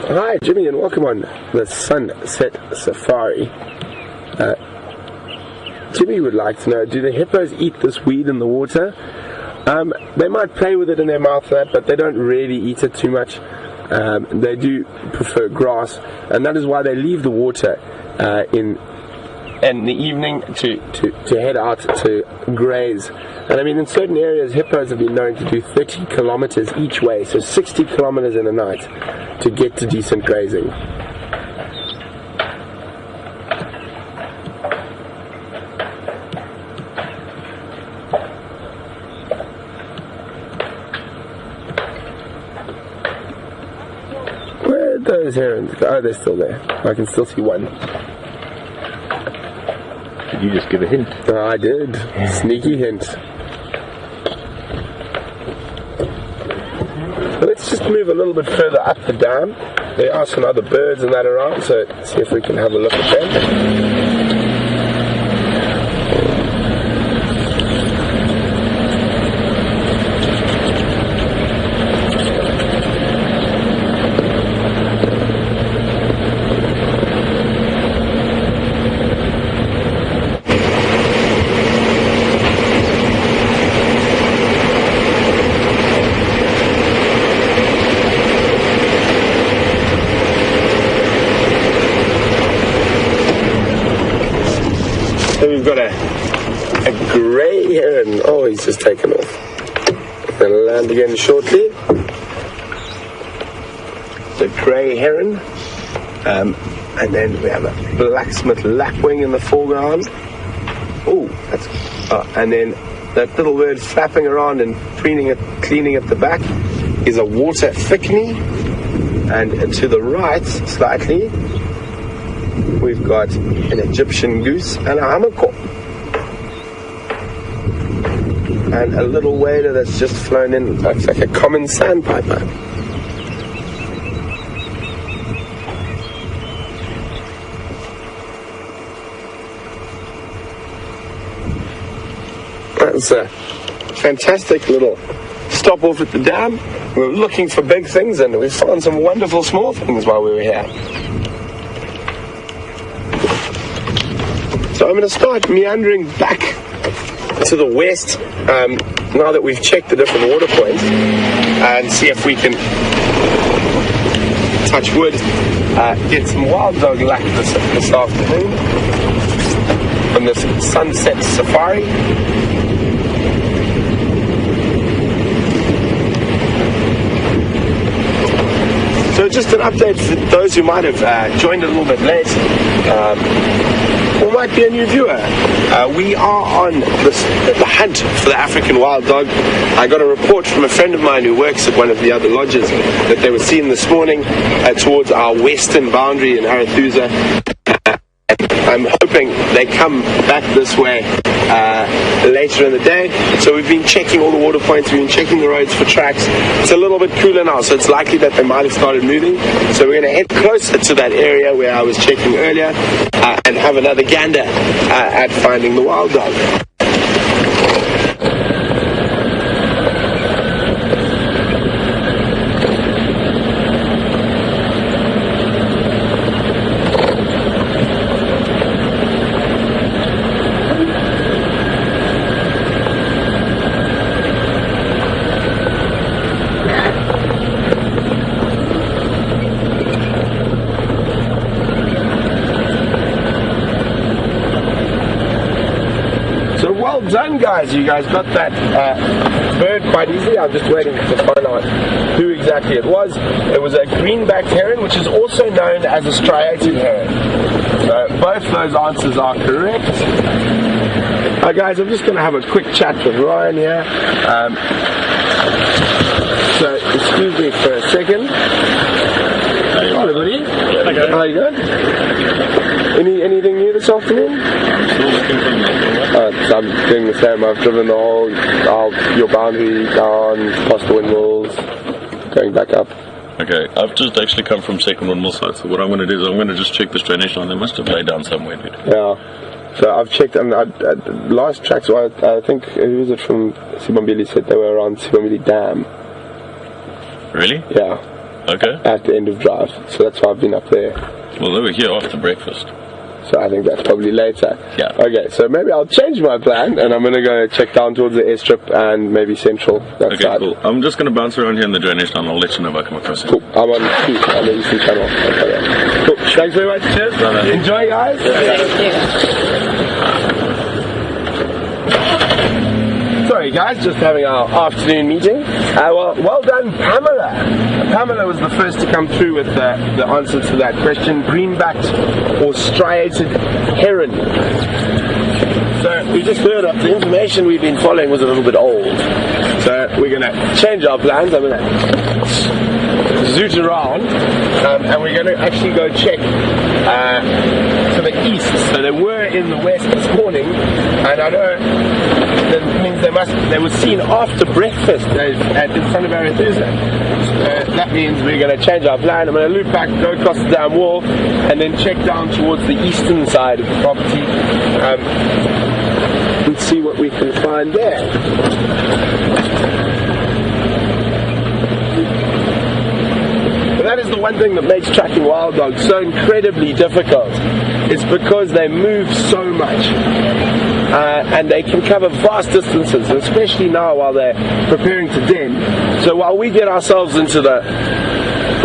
Hi Jimmy, and welcome on the Sunset Safari. Jimmy would like to know, do the hippos eat this weed in the water? They might play with it in their mouth, but they don't really eat it too much. They do prefer grass, and that is why they leave the water in the evening to head out to graze. And I mean, in certain areas, hippos have been known to do 30 kilometers each way, so 60 kilometers in a night to get to decent grazing. Those herons, oh, they're still there. I can still see one. Did you just give a hint? I did. Sneaky hint. So let's just move a little bit further up the dam. There are some other birds and that around, so let's see if we can have a look at them. It's just taken off. Gonna land again shortly. The grey heron. And then we have a blacksmith lapwing in the foreground. Oh, that's and then that little bird flapping around and cleaning at the back is a water thickney. And to the right, slightly, we've got an Egyptian goose and a hammercorp. And a little wader that's just flown in, looks like a common sandpiper. That's a fantastic little stop off at the dam. We were looking for big things and we found some wonderful small things while we were here. So I'm going to start meandering back to the west now that we've checked the different water points and see if we can touch wood, get some wild dog luck this afternoon on this sunset safari. So just an update for those who might have joined a little bit late, or might be a new viewer. We are on the hunt for the African wild dog. I got a report from a friend of mine who works at one of the other lodges that they were seen this morning towards our western boundary in Arathusa. I'm hoping they come back this way later in the day. So we've been checking all the water points, we've been checking the roads for tracks. It's a little bit cooler now, so it's likely that they might have started moving. So we're going to head closer to that area where I was checking earlier and have another gander at finding the wild dog. Done, guys. You guys got that bird quite easily. I'm just waiting to find out who exactly it was. It was a green-backed heron, which is also known as a striated heron. So both those answers are correct. Alright, guys, I'm just going to have a quick chat with Ryan here. So excuse me for a second. Hello, buddy. Okay. How you going? Anything new this afternoon? I'm still looking for nothing. So I'm doing the same. I've driven the whole your boundary down, past the windmills, going back up. Okay, I've just actually come from second windmill side, so what I'm going to do is I'm going to just check this drainage line. They must have laid down somewhere, dude. Yeah. So I've checked, and last tracks, I think, who was it from Sibambili said they were around Sibambili Dam. Really? Yeah. Okay. At the end of drive. So that's why I've been up there. Well, they were here after breakfast. So I think that's probably later. Yeah. Okay, so maybe I'll change my plan and I'm going to go check down towards the airstrip and maybe central. That side. Cool. I'm just going to bounce around here in the drainage line. I'll let you know if I come across it. Cool. I'm on 2. I'm on the channel. Okay. Cool. Thanks very much. Cheers. Brother. Enjoy, guys. Sorry, guys, just having our afternoon meeting. Well done, Pamela. Pamela was the first to come through with the answer to that question. Green-backed or striated heron. So we just heard that the information we've been following was a little bit old. So we're going to change our plans. I'm going to zoot around and we're going to actually go check to the east. So they were in the west this morning, and I know that means they were seen after breakfast in front of Arathusa. That means we're going to change our plan. I'm going to loop back, go across the dam wall, and then check down towards the eastern side of the property and see what we can find there. That is the one thing that makes tracking wild dogs so incredibly difficult. It's because they move so much and they can cover vast distances, especially now while they're preparing to den. So while we get ourselves into the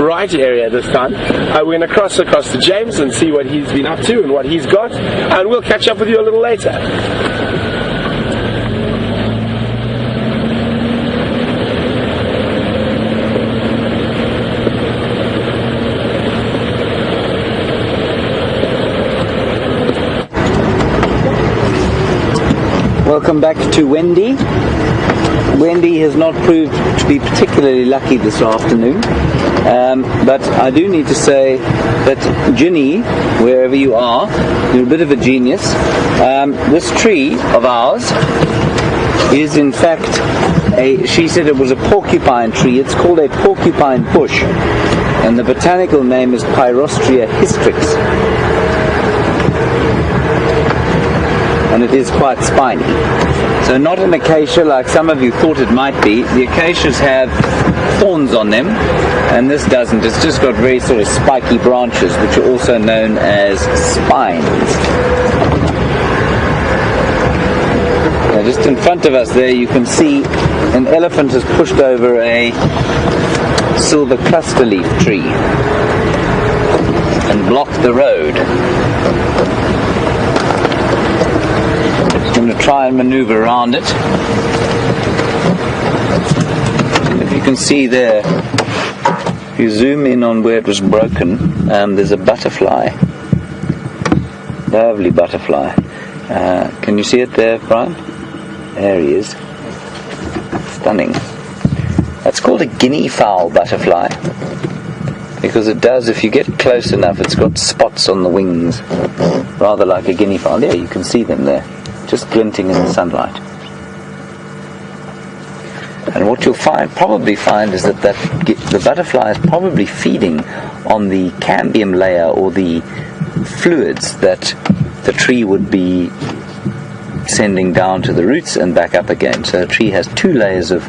right area this time, we're going to cross across to James and see what he's been up to and what he's got, and we'll catch up with you a little later. welcome back to Wendy. Wendy has not proved to be particularly lucky this afternoon, but I do need to say that Ginny, wherever you are, you're a bit of a genius. This tree of ours is in fact she said it was a porcupine tree. It's called a porcupine bush, and the botanical name is Pyrostria hystrix, and it is quite spiny. So not an acacia like some of you thought it might be. The acacias have thorns on them, and this doesn't. It's just got very sort of spiky branches, which are also known as spines. Now just in front of us there you can see an elephant has pushed over a silver cluster leaf tree and blocked the road. Going to try and maneuver around it. If you can see there, if you zoom in on where it was broken, there's a butterfly. Lovely butterfly. Can you see it there, Brian? There he is. Stunning. That's called a guinea fowl butterfly, because it does, if you get close enough, it's got spots on the wings, rather like a guinea fowl. There, you can see them there, just glinting in the sunlight. And what you'll probably find is that the butterfly is probably feeding on the cambium layer, or the fluids that the tree would be sending down to the roots and back up again. So the tree has two layers of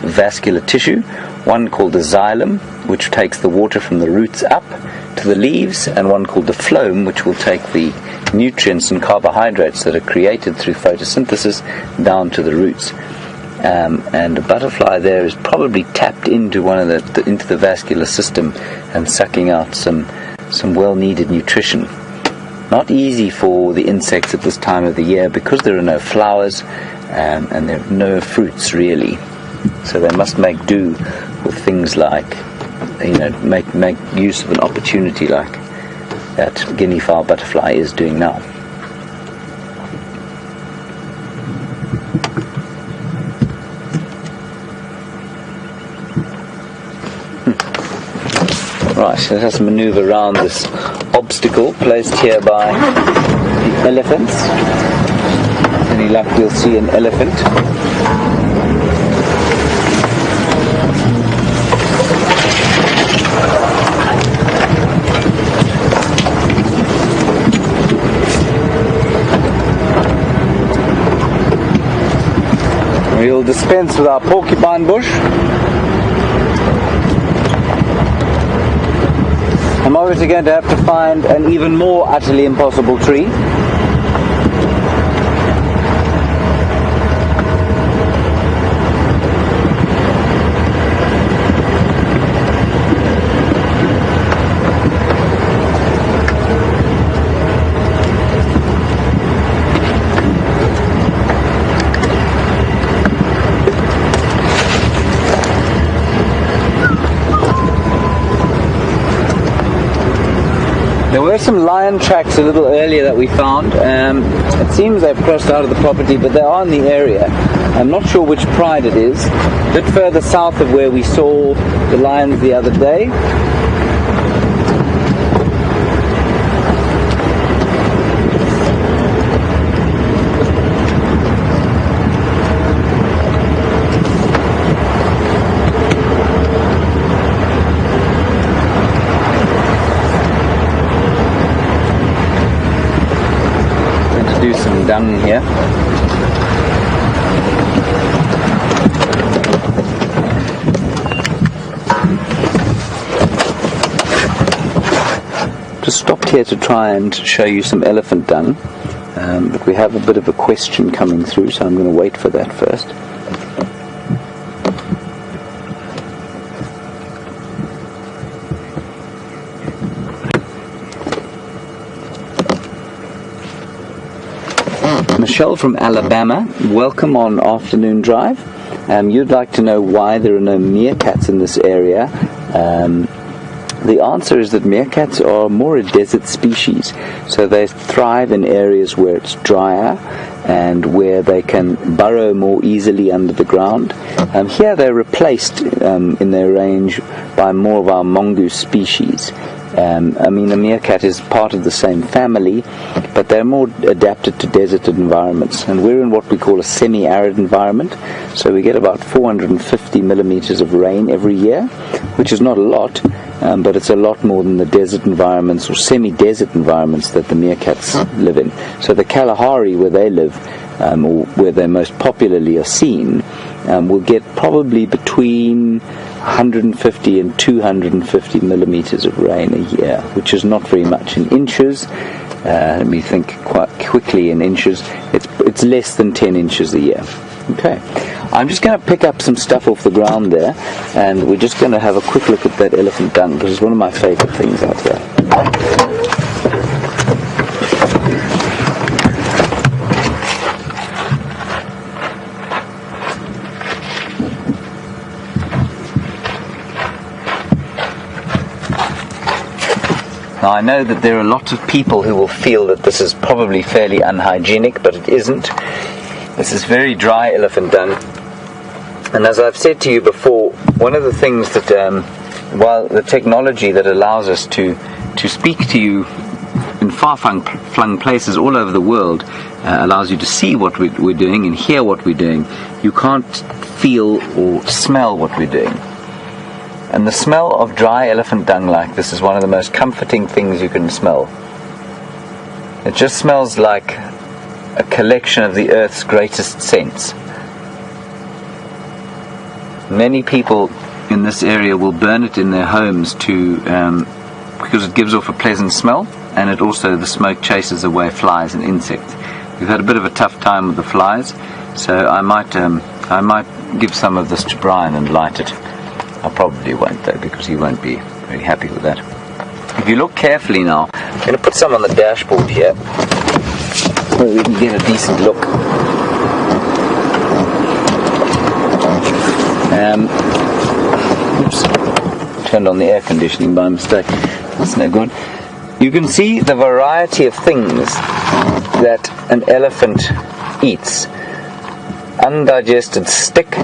vascular tissue, one called the xylem, which takes the water from the roots up to the leaves, and one called the phloem, which will take the nutrients and carbohydrates that are created through photosynthesis down to the roots. And the butterfly there is probably tapped into into the vascular system and sucking out some well-needed nutrition. Not easy for the insects at this time of the year, because there are no flowers and there are no fruits really. So they must make do with things like, make use of an opportunity like that guinea fowl butterfly is doing now. Right, so let us maneuver around this obstacle placed here by the elephants. Any luck, we'll see an elephant. We'll dispense with our porcupine bush. I'm obviously going to have to find an even more utterly impossible tree. There were some lion tracks a little earlier that we found. It seems they've crossed out of the property, but they are in the area. I'm not sure which pride it is. A bit further south of where we saw the lions the other day. Do some dung here. Just stopped here to try and show you some elephant dung, but we have a bit of a question coming through, so I'm going to wait for that first. Michelle from Alabama, welcome on Afternoon Drive. You'd like to know why there are no meerkats in this area. The answer is that meerkats are more a desert species, so they thrive in areas where it's drier and where they can burrow more easily under the ground. Here they're replaced in their range by more of our mongoose species. I mean, a meerkat is part of the same family, but they're more adapted to desert environments, and we're in what we call a semi-arid environment, so we get about 450 millimeters of rain every year, which is not a lot, but it's a lot more than the desert environments or semi-desert environments that the meerkats live in. So the Kalahari, where they live, or where they most popularly are seen, will get probably between 150 and 250 millimeters of rain a year, which is not very much in inches. Let me think quite quickly in inches. It's less than 10 inches a year. Okay, I'm just going to pick up some stuff off the ground there, and we're just going to have a quick look at that elephant dung, because it's one of my favorite things out here. Now, I know that there are lots of people who will feel that this is probably fairly unhygienic, but it isn't. This is very dry elephant dung. And as I've said to you before, one of the things that, while the technology that allows us to speak to you in far-flung places all over the world allows you to see what we're doing and hear what we're doing, you can't feel or smell what we're doing. And the smell of dry elephant dung like this is one of the most comforting things you can smell. It just smells like a collection of the earth's greatest scents. Many people in this area will burn it in their homes because it gives off a pleasant smell, and it also, the smoke chases away flies and insects. We've had a bit of a tough time with the flies, so I might give some of this to Brian and light it. I probably won't though, because he won't be very happy with that. If you look carefully now, I'm going to put some on the dashboard here, so we can get a decent look. Oops, turned on the air conditioning by mistake. That's no good. You can see the variety of things that an elephant eats. Undigested stick.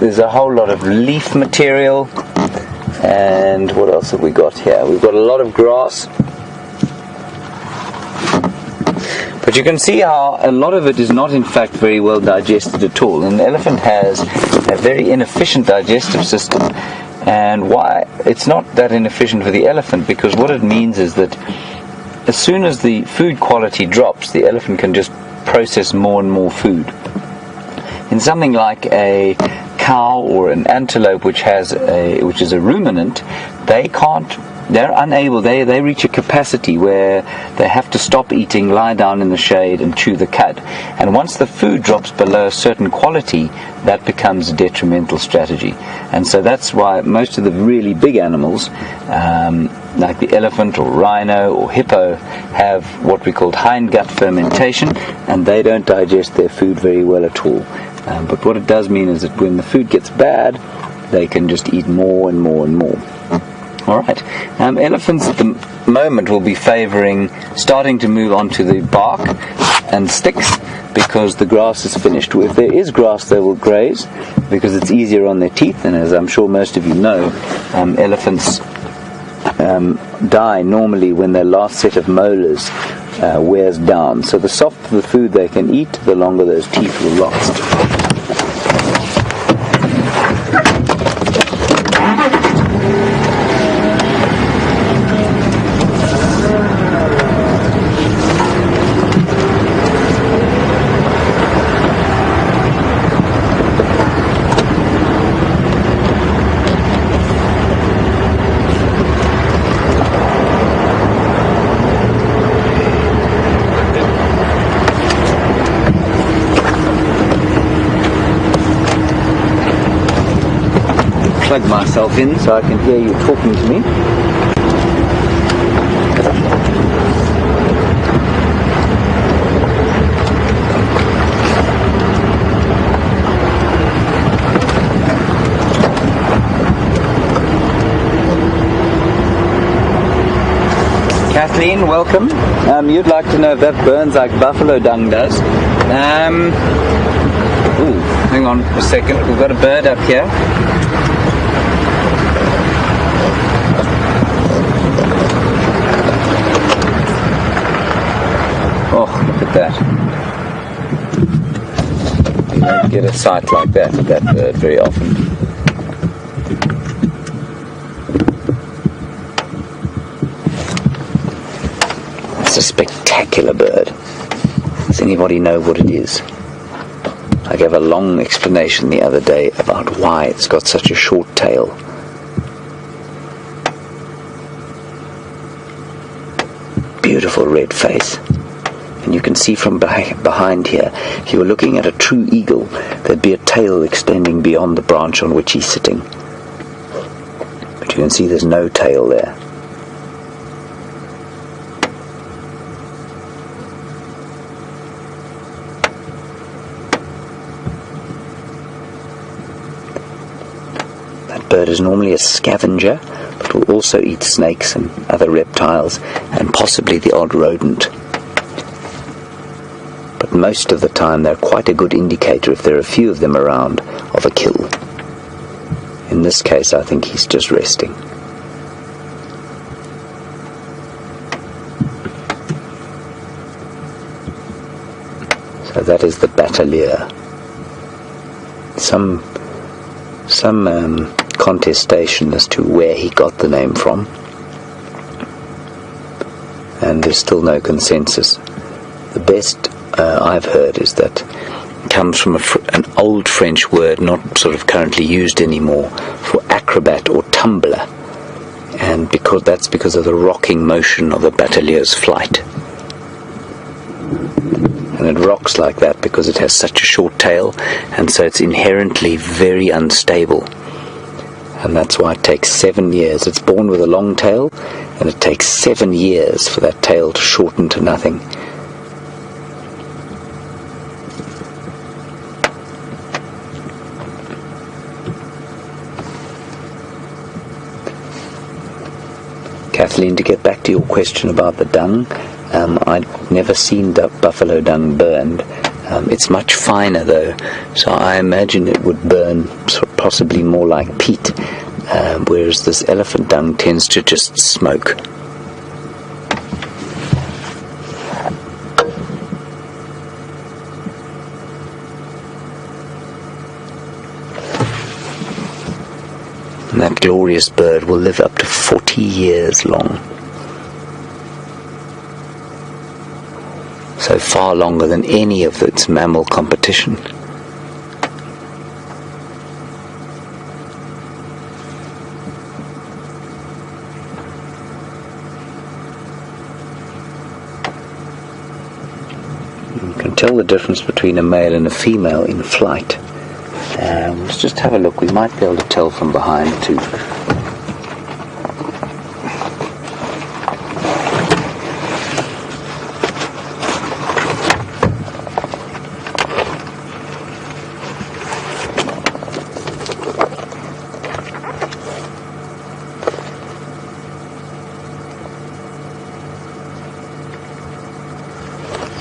There's a whole lot of leaf material, and what else have we got here? We've got a lot of grass, but you can see how a lot of it is not in fact very well digested at all. An elephant has a very inefficient digestive system, and why it's not that inefficient for the elephant, because what it means is that as soon as the food quality drops, the elephant can just process more and more food. In something like a cow or an antelope, which is a ruminant, they're unable, they reach a capacity where they have to stop eating, lie down in the shade and chew the cud. And once the food drops below a certain quality, that becomes a detrimental strategy. And so that's why most of the really big animals, like the elephant or rhino or hippo, have what we call hindgut fermentation, and they don't digest their food very well at all. But what it does mean is that when the food gets bad, they can just eat more and more and more. Alright, elephants at the moment will be starting to move on to the bark and sticks, because the grass is finished. If there is grass, they will graze, because it's easier on their teeth, and as I'm sure most of you know, elephants die normally when their last set of molars wears down. So the softer the food they can eat, the longer those teeth will last. Plug myself in so I can hear you talking to me. Kathleen, welcome. You'd like to know if that burns like buffalo dung does. Ooh, hang on a second. We've got a bird up here. Oh, look at that. You don't get a sight like that with that bird very often. It's a spectacular bird. Does anybody know what it is? I gave a long explanation the other day about why it's got such a short tail. Beautiful red face. And you can see from behind here, if you were looking at a true eagle, there'd be a tail extending beyond the branch on which he's sitting. But you can see there's no tail there. That bird is normally a scavenger, but will also eat snakes and other reptiles, and possibly the odd rodent. But most of the time they're quite a good indicator, if there are a few of them around, of a kill. In this case, I think he's just resting. So that is the Battalier. Some contestation as to where he got the name from, and there's still no consensus. The best I've heard is that it comes from an old French word, not sort of currently used anymore, for acrobat or tumbler, and that's because of the rocking motion of the Battalier's flight. And it rocks like that because it has such a short tail, and so it's inherently very unstable. And that's why it takes 7 years. It's born with a long tail, and it takes 7 years for that tail to shorten to nothing. Kathleen, to get back to your question about the dung, I'd never seen buffalo dung burned. It's much finer though, so I imagine it would burn possibly more like peat, whereas this elephant dung tends to just smoke. And that glorious bird will live up to 40 years long. So far longer than any of its mammal competition. You can tell the difference between a male and a female in flight. Let's just have a look. We might be able to tell from behind too.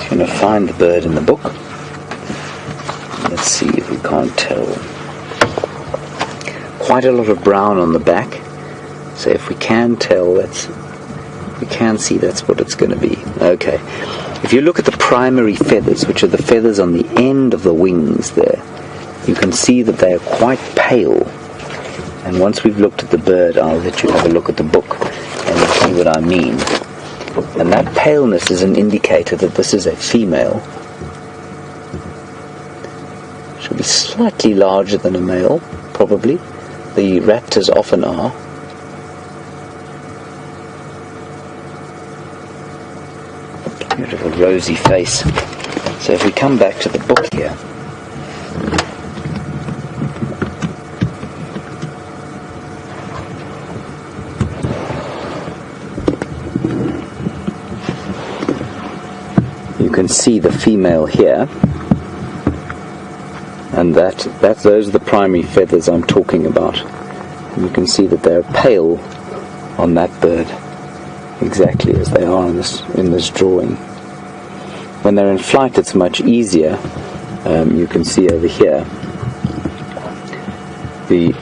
I'm going to find the bird in the book. Let's see if we can't tell. Quite a lot of brown on the back, so if we can tell, we can see that's what it's going to be. Okay, if you look at the primary feathers, which are the feathers on the end of the wings there, you can see that they are quite pale. And once we've looked at the bird, I'll let you have a look at the book and you'll see what I mean. And that paleness is an indicator that this is a female. She'll be slightly larger than a male, probably. The raptors often are. Beautiful rosy face. So if we come back to the book here, you can see the female here, and those are the primary feathers I'm talking about. And you can see that they're pale on that bird. exactly as they are in this drawing. When they're in flight, it's much easier. You can see over here, the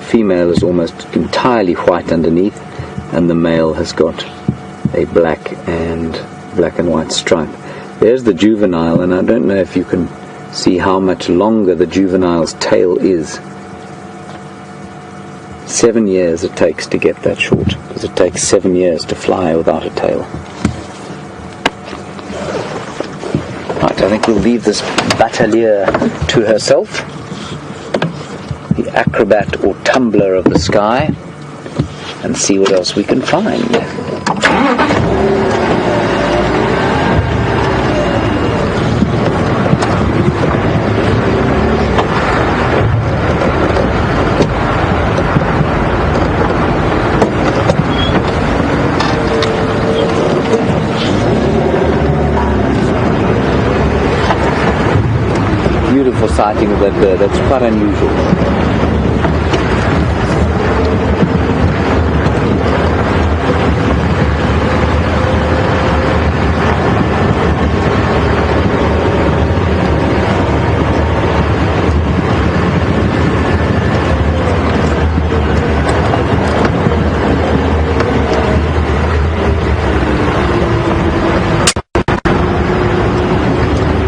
female is almost entirely white underneath, and the male has got a black and white stripe. There's the juvenile, and I don't know if you can see how much longer the juvenile's tail is. 7 years it takes to get that short, because it takes 7 years to fly without a tail. Right, I think we'll leave this batelier to herself, the acrobat or tumbler of the sky, and see what else we can find. Beautiful sighting of that bird. That's quite unusual.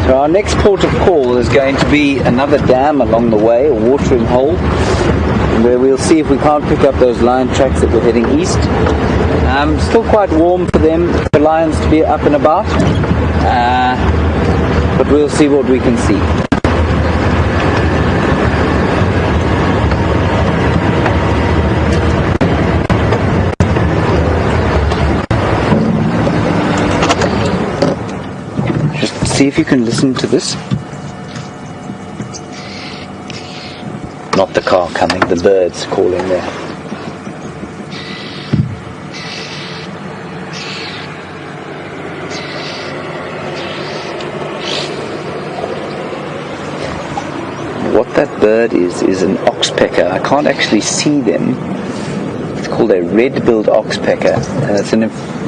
So our next port of call is going to be another dam along the way, a watering hole, where we'll see if we can't pick up those lion tracks that we're heading east. Still quite warm for them, for lions to be up and about, but we'll see what we can see. See if you can listen to this. Not the car coming, the birds calling there. What that bird is an oxpecker. I can't actually see them. It's called a red-billed oxpecker, and it's an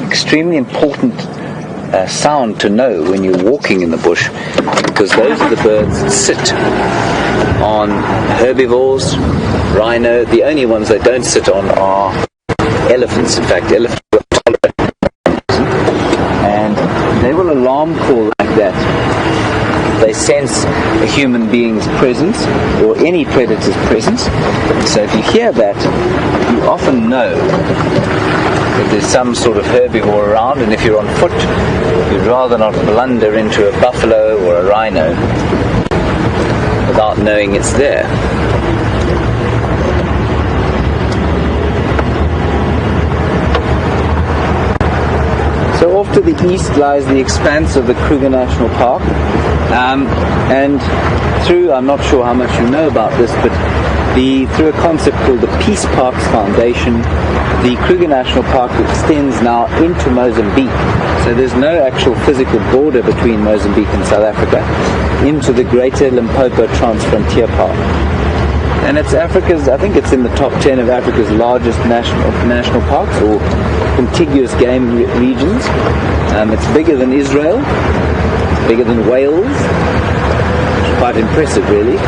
extremely important sound to know when you're walking in the bush, because those are the birds that sit on herbivores, rhino. The only ones they don't sit on are elephants. In fact, elephants are tolerant, and they will alarm call like that. They sense a human being's presence or any predator's presence. So if you hear that, you often know that there's some sort of herbivore around, and if you're on foot, you'd rather not blunder into a buffalo or a rhino without knowing it's there. So off to the east lies the expanse of the Kruger National Park, and through, I'm not sure how much you know about this, but through a concept called the Peace Parks Foundation, the Kruger National Park extends now into Mozambique. So there's no actual physical border between Mozambique and South Africa, into the Greater Limpopo Transfrontier Park. And it's Africa's, I think it's in the top 10 of Africa's largest national parks or contiguous game regions. It's bigger than Israel, bigger than Wales. It's quite impressive, really.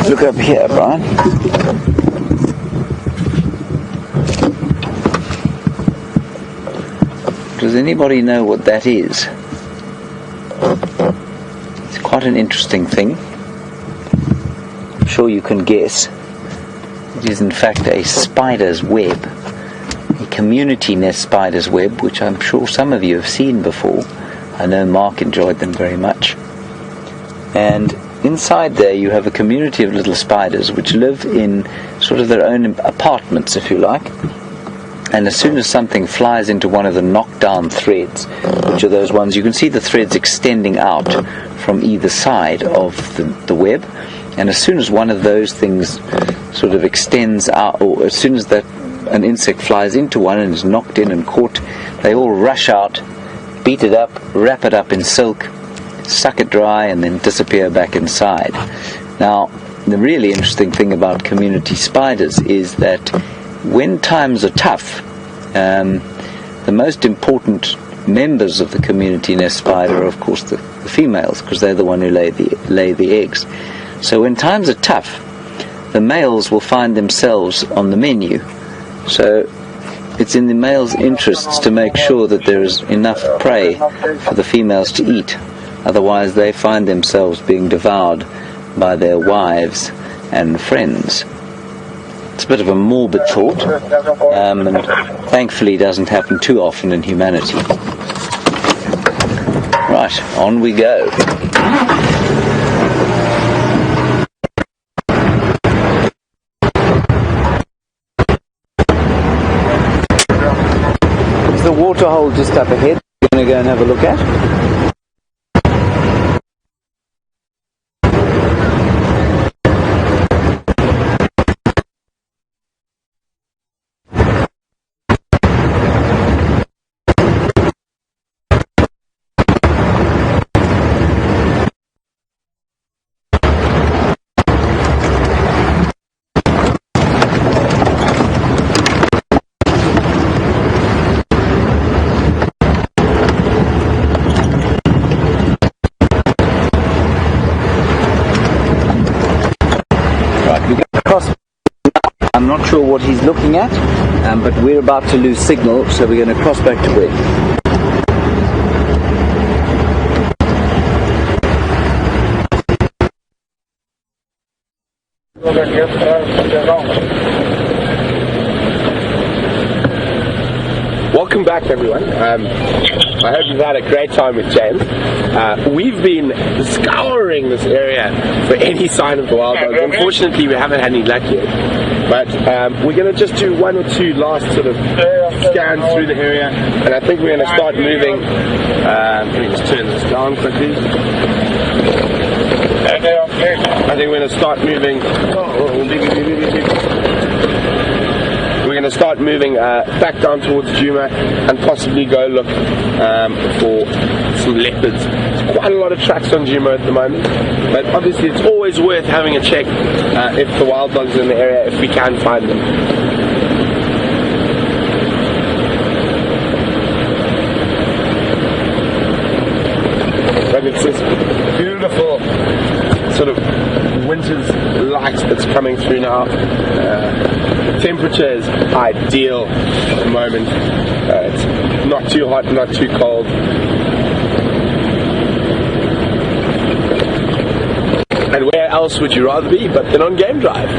Look up here, Brian. Does anybody know what that is? It's quite an interesting thing. I'm sure you can guess. It is in fact a spider's web, a community nest spider's web, which I'm sure some of you have seen before. I know Mark enjoyed them very much. And inside there you have a community of little spiders which live in sort of their own apartments, if you like. And as soon as something flies into one of the knockdown threads, which are those ones, you can see the threads extending out from either side of the web, and as soon as one of those things sort of extends out, or as soon as an insect flies into one and is knocked in and caught, they all rush out, beat it up, wrap it up in silk, suck it dry, and then disappear back inside. Now, the really interesting thing about community spiders is that when times are tough, the most important members of the community nest spider are, of course, the females, because they're the one who lay the eggs. So when times are tough, the males will find themselves on the menu. So it's in the males' interests to make sure that there is enough prey for the females to eat. Otherwise, they find themselves being devoured by their wives and friends. It's a bit of a morbid thought, and thankfully doesn't happen too often in humanity. Right, on we go. There's the water hole just up ahead. We're going to go and have a look at. I'm not sure what he's looking at, but we're about to lose signal, so we're going to cross back to bridge. Welcome back, everyone. I hope you've had a great time with James. We've been scouring this area for any sign of the wild dogs. Unfortunately, we haven't had any luck yet. But we're going to just do one or two last sort of scans through the area, and I think we're going to start moving. Let me just turn this down quickly. I think we're going to start moving. We're going to start moving back down towards Djuma and possibly go look for some leopards. There's quite a lot of tracks on Djuma at the moment, but obviously it's always worth having a check if the wild dogs are in the area, if we can find them. But it's this beautiful sort of winter's light that's coming through now. The temperature is ideal at the moment. It's not too hot, not too cold. And where else would you rather be but than on game drive?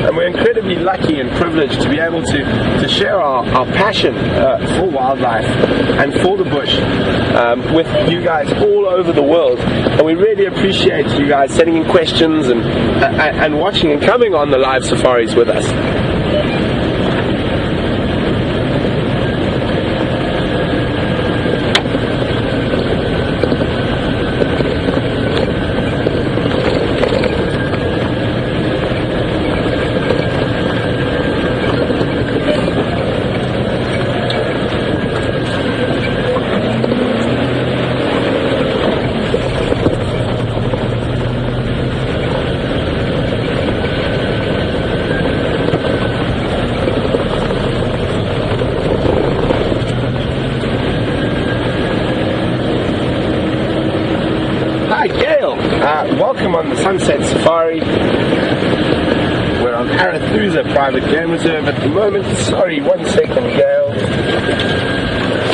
And we're incredibly lucky and privileged to be able to share our passion for wildlife and for the bush with you guys all over the world. And we really appreciate you guys sending in questions and watching and coming on the live safaris with us. Welcome on the Sunset Safari. We're on Arathusa Private Game Reserve at the moment. Sorry, 1 second, Gail.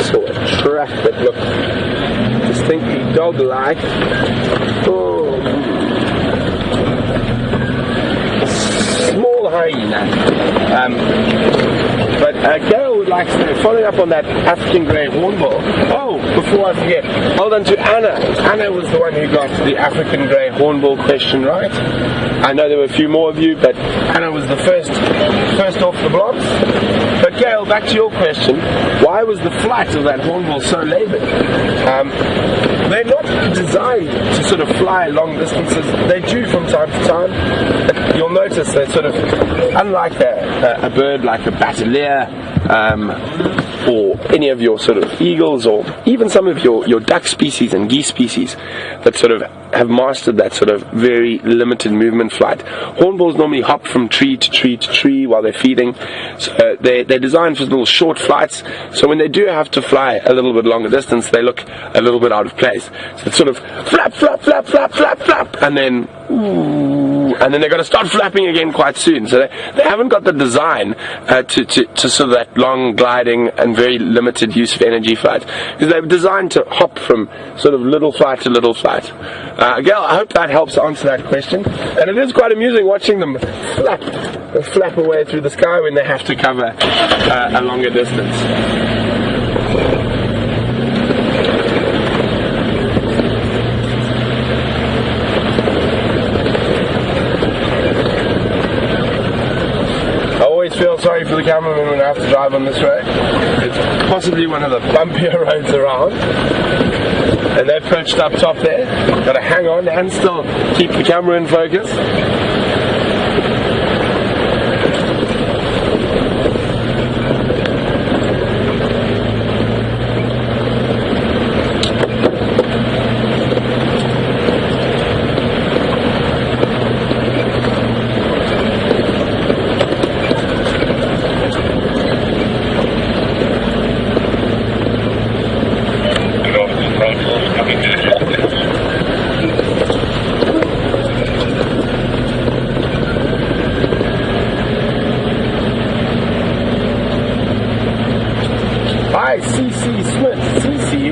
Saw a track that looked distinctly dog-like. Oh. Small hyena. But Gail would like to say, following up on that African grey hornbill. Oh, before I forget, well done to Anna. Anna was the one who got the African grey hornbill question right. I know there were a few more of you, but Anna was the first off the blocks. But Gail, back to your question, why was the flight of that hornbill so laboured? They're not designed to sort of fly long distances. They do from time to time. But you'll notice they're sort of, unlike a bird like a batalier, or any of your sort of eagles, or even some of your duck species and geese species that sort of have mastered that sort of very limited movement flight. Hornbills normally hop from tree to tree to tree while they're feeding. So they're designed for little short flights, so when they do have to fly a little bit longer distance, they look a little bit out of place. So it's sort of flap, flap, flap, flap, flap, flap, and then they're going to start flapping again quite soon. So they haven't got the design to sort of that long gliding and very limited use of energy flight, because they're designed to hop from sort of little flight to little flight. Gail, I hope that helps answer that question. And it is quite amusing watching them flap away through the sky when they have to cover a longer distance. I feel sorry for the cameraman when I have to drive on this road. It's possibly one of the bumpier roads around, and they're perched up top there. Got to hang on and still keep the camera in focus.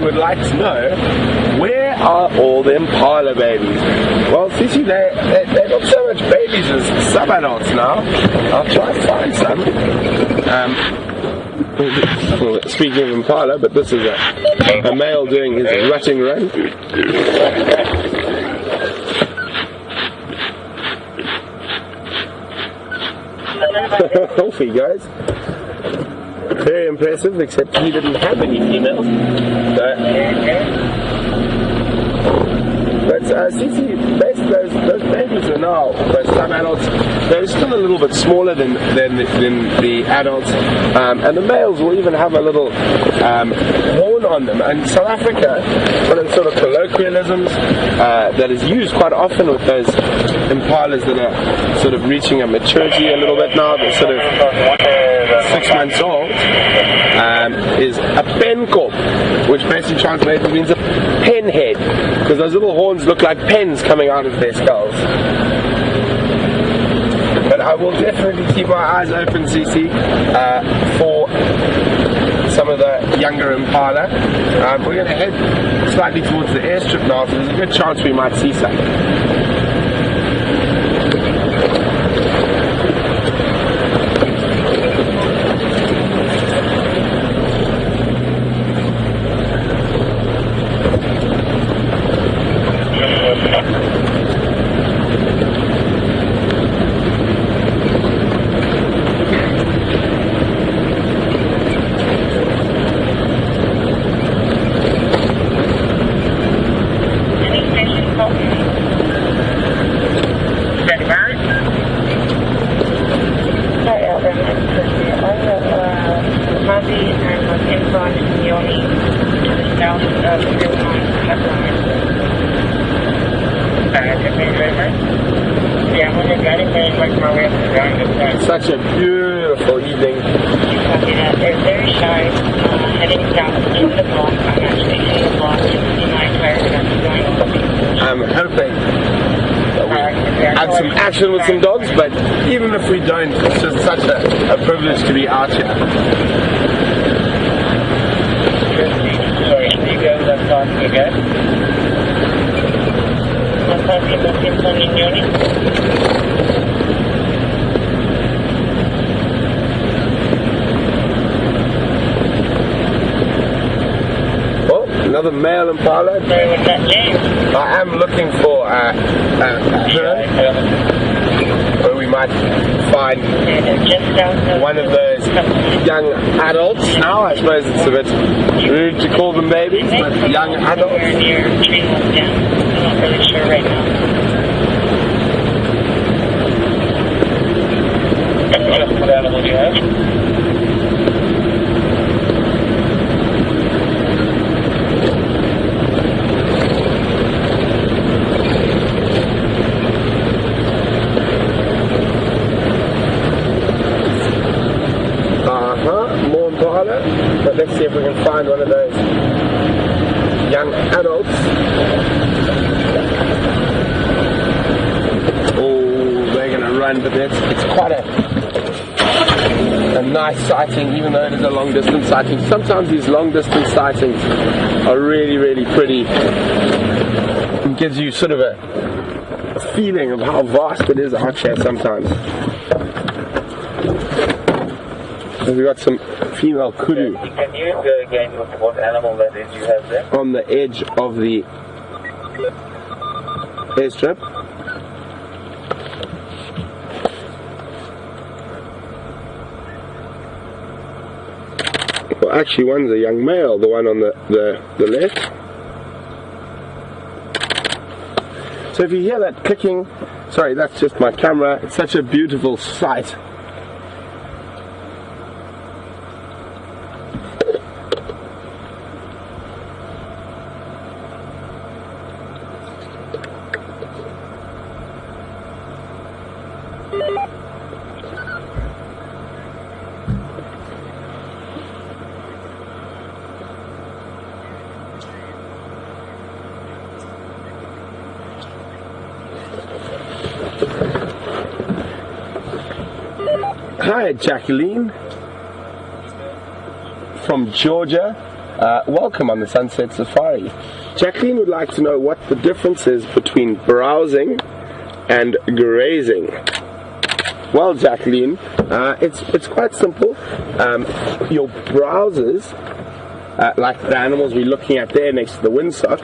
Would like to know, where are all the impala babies? Well, Sissy, they're not so much babies as sub-adults now. I'll try to find some. Well, speaking of impala, but this is a male doing his rutting run. Off he goes. Very impressive, except he didn't have any females. But Sissy, those babies are now, those sub-adults, they're still a little bit smaller than the adults, and the males will even have a little horn on them. And South Africa, one of the sort of colloquialisms that is used quite often with those impalas that are sort of reaching a maturity a little bit now, they're sort of 6 months old, is a penkop, which basically translates means a pen head, because those little horns look like pens coming out of their skulls. But I will definitely keep my eyes open, CC, for some of the younger impala. We're going to head slightly towards the airstrip now, so there's a good chance we might see some. Such a beautiful evening. They're very shy, heading south in the block. I'm actually in the block. You can see my entire going. I'm hoping that we have some action with some dogs, but even if we don't, it's just such a privilege to be out here. Sorry, you go left off again. Left off, you look in front of Yoni. Another male impala. Sorry, what's that name? I am looking for a herd where we might find Just south one of those young adults. Now I suppose it's a bit rude to call them babies, but young adults. We're near Tree Walk Down. I'm not really sure right now. What animal do you have? More impala, but let's see if we can find one of those young adults. Oh, they're going to run, but it's quite a nice sighting, even though it is a long distance sighting. Sometimes these long distance sightings are really, really pretty. It gives you sort of a feeling of how vast it is out here sometimes. We've got some female kudu. Can you again look what animal that is you have there? On the edge of the airstrip. Well, actually one's a young male, the one on the left. So if you hear that clicking, sorry, that's just my camera. It's such a beautiful sight. Hi, Jacqueline from Georgia. Welcome on the Sunset Safari. Jacqueline would like to know what the difference is between browsing and grazing. Well, Jacqueline, it's quite simple. Your browsers, like the animals we're looking at there next to the windsock,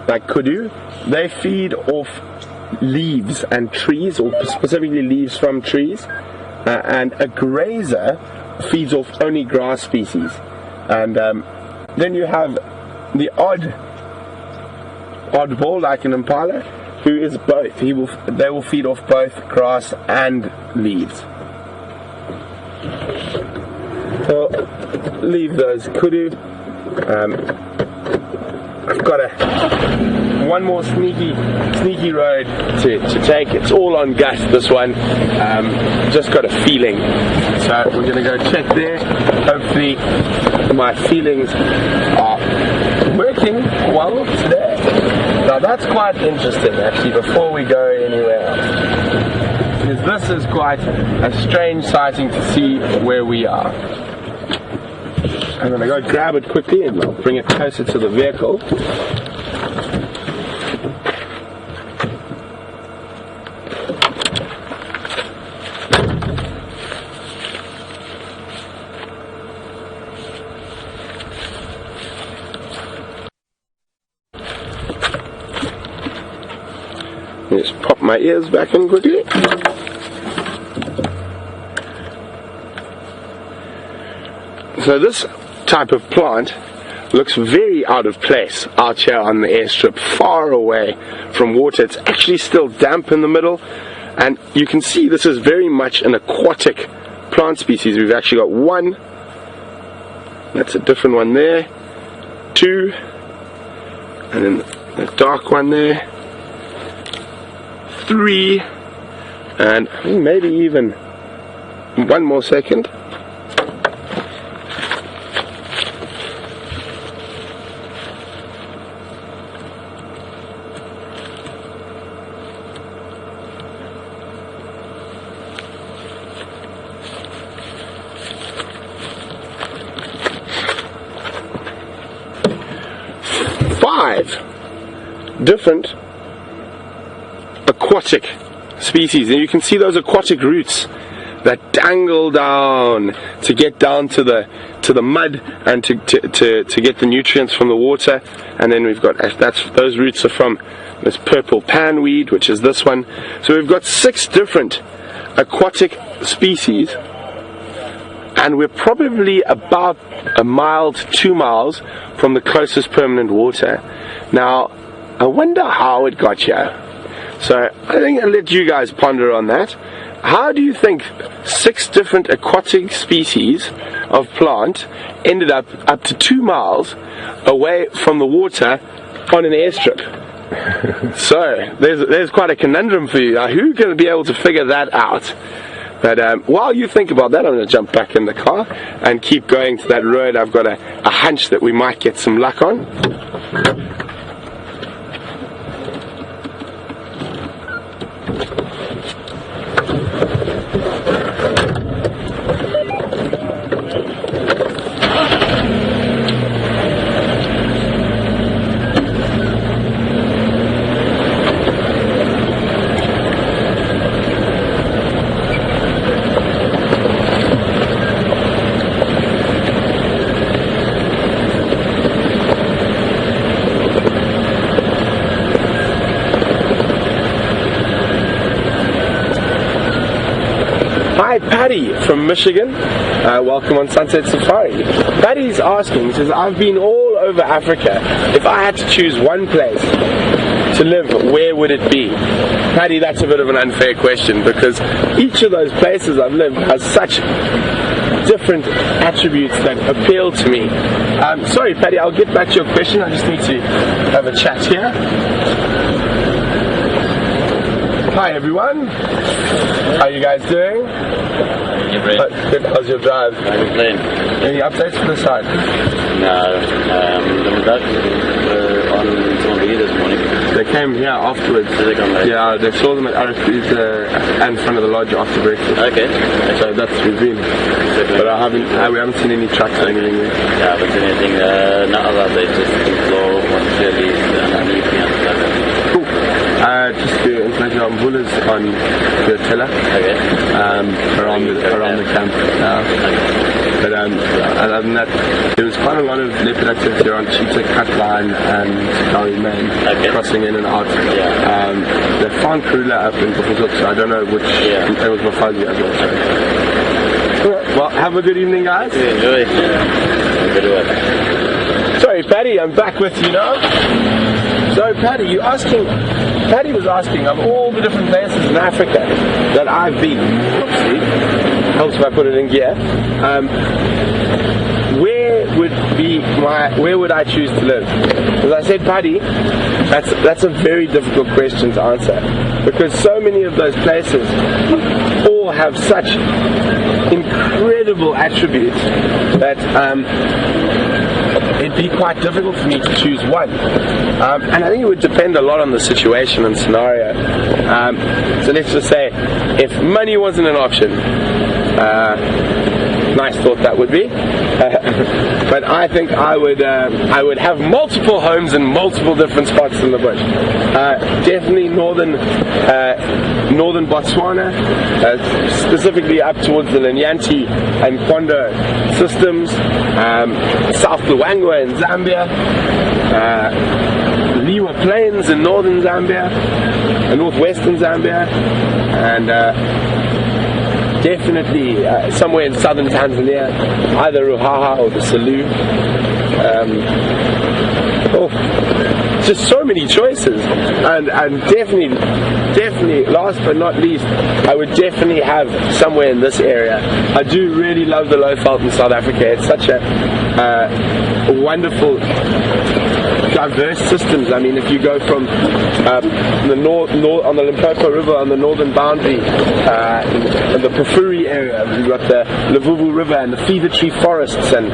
like kudu, they feed off leaves and trees, or specifically leaves from trees, and a grazer feeds off only grass species. And then you have the oddball, like an impala, who is both. They will feed off both grass and leaves. So leave those kudu. I've got one more sneaky road to take. It's all on gut, this one. Just got a feeling. So we're going to go check there. Hopefully my feelings are working well today. Now that's quite interesting actually, before we go anywhere else. Because this is quite a strange sighting to see where we are. I'm going to go grab it quickly and I'll bring it closer to the vehicle. Just pop my ears back in quickly. So this type of plant looks very out of place out here on the airstrip, far away from water. It's actually still damp in the middle, and you can see this is very much an aquatic plant species. We've actually got one, that's a different one there, two, and then the dark one there, three, and maybe even one more second. Different aquatic species, and you can see those aquatic roots that angle down to get down to the mud and to get the nutrients from the water. And then we've got those roots are from this purple panweed, which is this one. So we've got 6 different aquatic species, and we're probably about a mile to 2 miles from the closest permanent water. Now, I wonder how it got here. So I think I'll let you guys ponder on that. How do you think 6 different aquatic species of plant ended up to 2 miles away from the water on an airstrip? So there's quite a conundrum for you. Now, who's going to be able to figure that out? But while you think about that, I'm going to jump back in the car and keep going to that road. I've got a hunch that we might get some luck on. Hi, Patty from Michigan. Welcome on Sunset Safari. Patty's asking, says, I've been all over Africa. If I had to choose one place to live, where would it be? Patty, that's a bit of an unfair question, because each of those places I've lived has such different attributes that appeal to me. Sorry, Patty, I'll get back to your question. I just need to have a chat here. Hi everyone, how are you guys doing? Good. How's your drive? Any updates for the side? No, the ducks were on some of the this morning. They came here afterwards. Did they come later? Yeah, they saw them at RFP's in front of the lodge after breakfast. Okay. So that's we've been. But we haven't seen any trucks or anything yet. Yeah, I haven't seen anything. No other updates, just explore one clearly underneath me and stuff. Cool. Just to information on Bullers on the tiller, around the camp. But other than that, there was quite a lot of leopard activity around cheetah, cutline, and Kauri Main, crossing in and out. They found Krula up in Buffalo, so I don't know which. It was Mafazi as well. So. Well, have a good evening, guys. Enjoy. Good work. Sorry, Patty, I'm back with you now. So, Patty was asking of all the different places in Africa that I've been. Oopsie, helps if I put it in gear. Where would I choose to live? As I said, Patty, that's a very difficult question to answer, because so many of those places all have such incredible attributes that it'd be quite difficult for me to choose one. And I think it would depend a lot on the situation and scenario. So let's just say, if money wasn't an option, nice thought that would be. But I think I would have multiple homes in multiple different spots in the bush. Definitely northern Botswana, specifically up towards the Linyanti and Kondo systems, South Luangwa in Zambia, Liwa Plains in northern Zambia, northwestern Zambia, and definitely somewhere in southern Tanzania, either Ruhaha or the Selous. Just so many choices, and definitely last but not least, I would definitely have somewhere in this area. I do really love the Lowveld in South Africa. It's such a wonderful, diverse systems. I mean, if you go from the north on the Limpopo River on the northern boundary, in the Pafuri area, you've got the Luvubu River and the fever tree forests and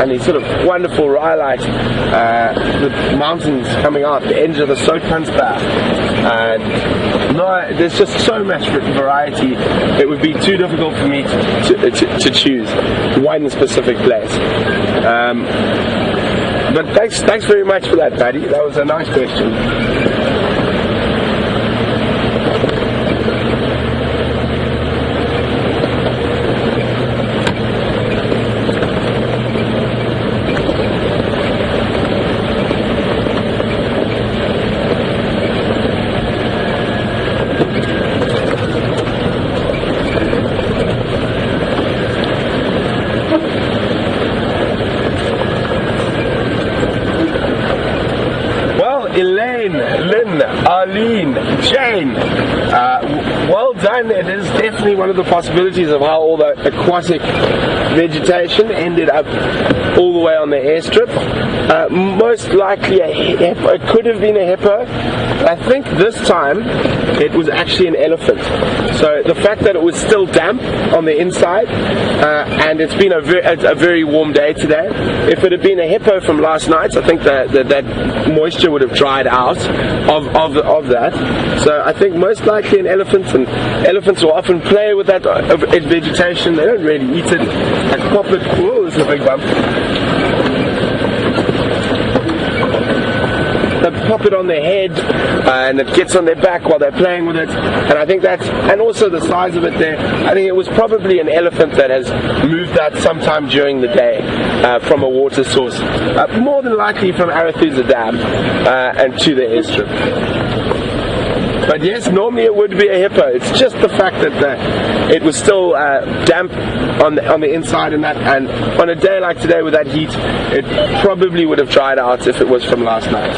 these sort of wonderful rhyolite, the mountains coming out, the edge of the Soutpansberg. And there's just so much variety. It would be too difficult for me to choose one specific place. But thanks very much for that, Patty. That was a nice question. Arlene, Jane, well done. It is definitely one of the possibilities of how all the aquatic vegetation ended up all the way on the airstrip. Most likely a hippo. It could have been a hippo. I think this time it was actually an elephant. So the fact that it was still damp on the inside, and it's been a very warm day today. If it had been a hippo from last night, I think that moisture would have dried out of that. So I think most likely an elephant, and elephants will often play with that vegetation. They don't really eat it. And pop it. Whoa, this is a big bump. They pop it on their head, and it gets on their back while they're playing with it. And I think that's, and also the size of it there, I think it was probably an elephant that has moved that sometime during the day from a water source, more than likely from Arathusa Dam and to the airstrip. But yes, normally it would be a hippo. It's just the fact that it was still damp on the inside and that, and on a day like today with that heat, it probably would have dried out if it was from last night.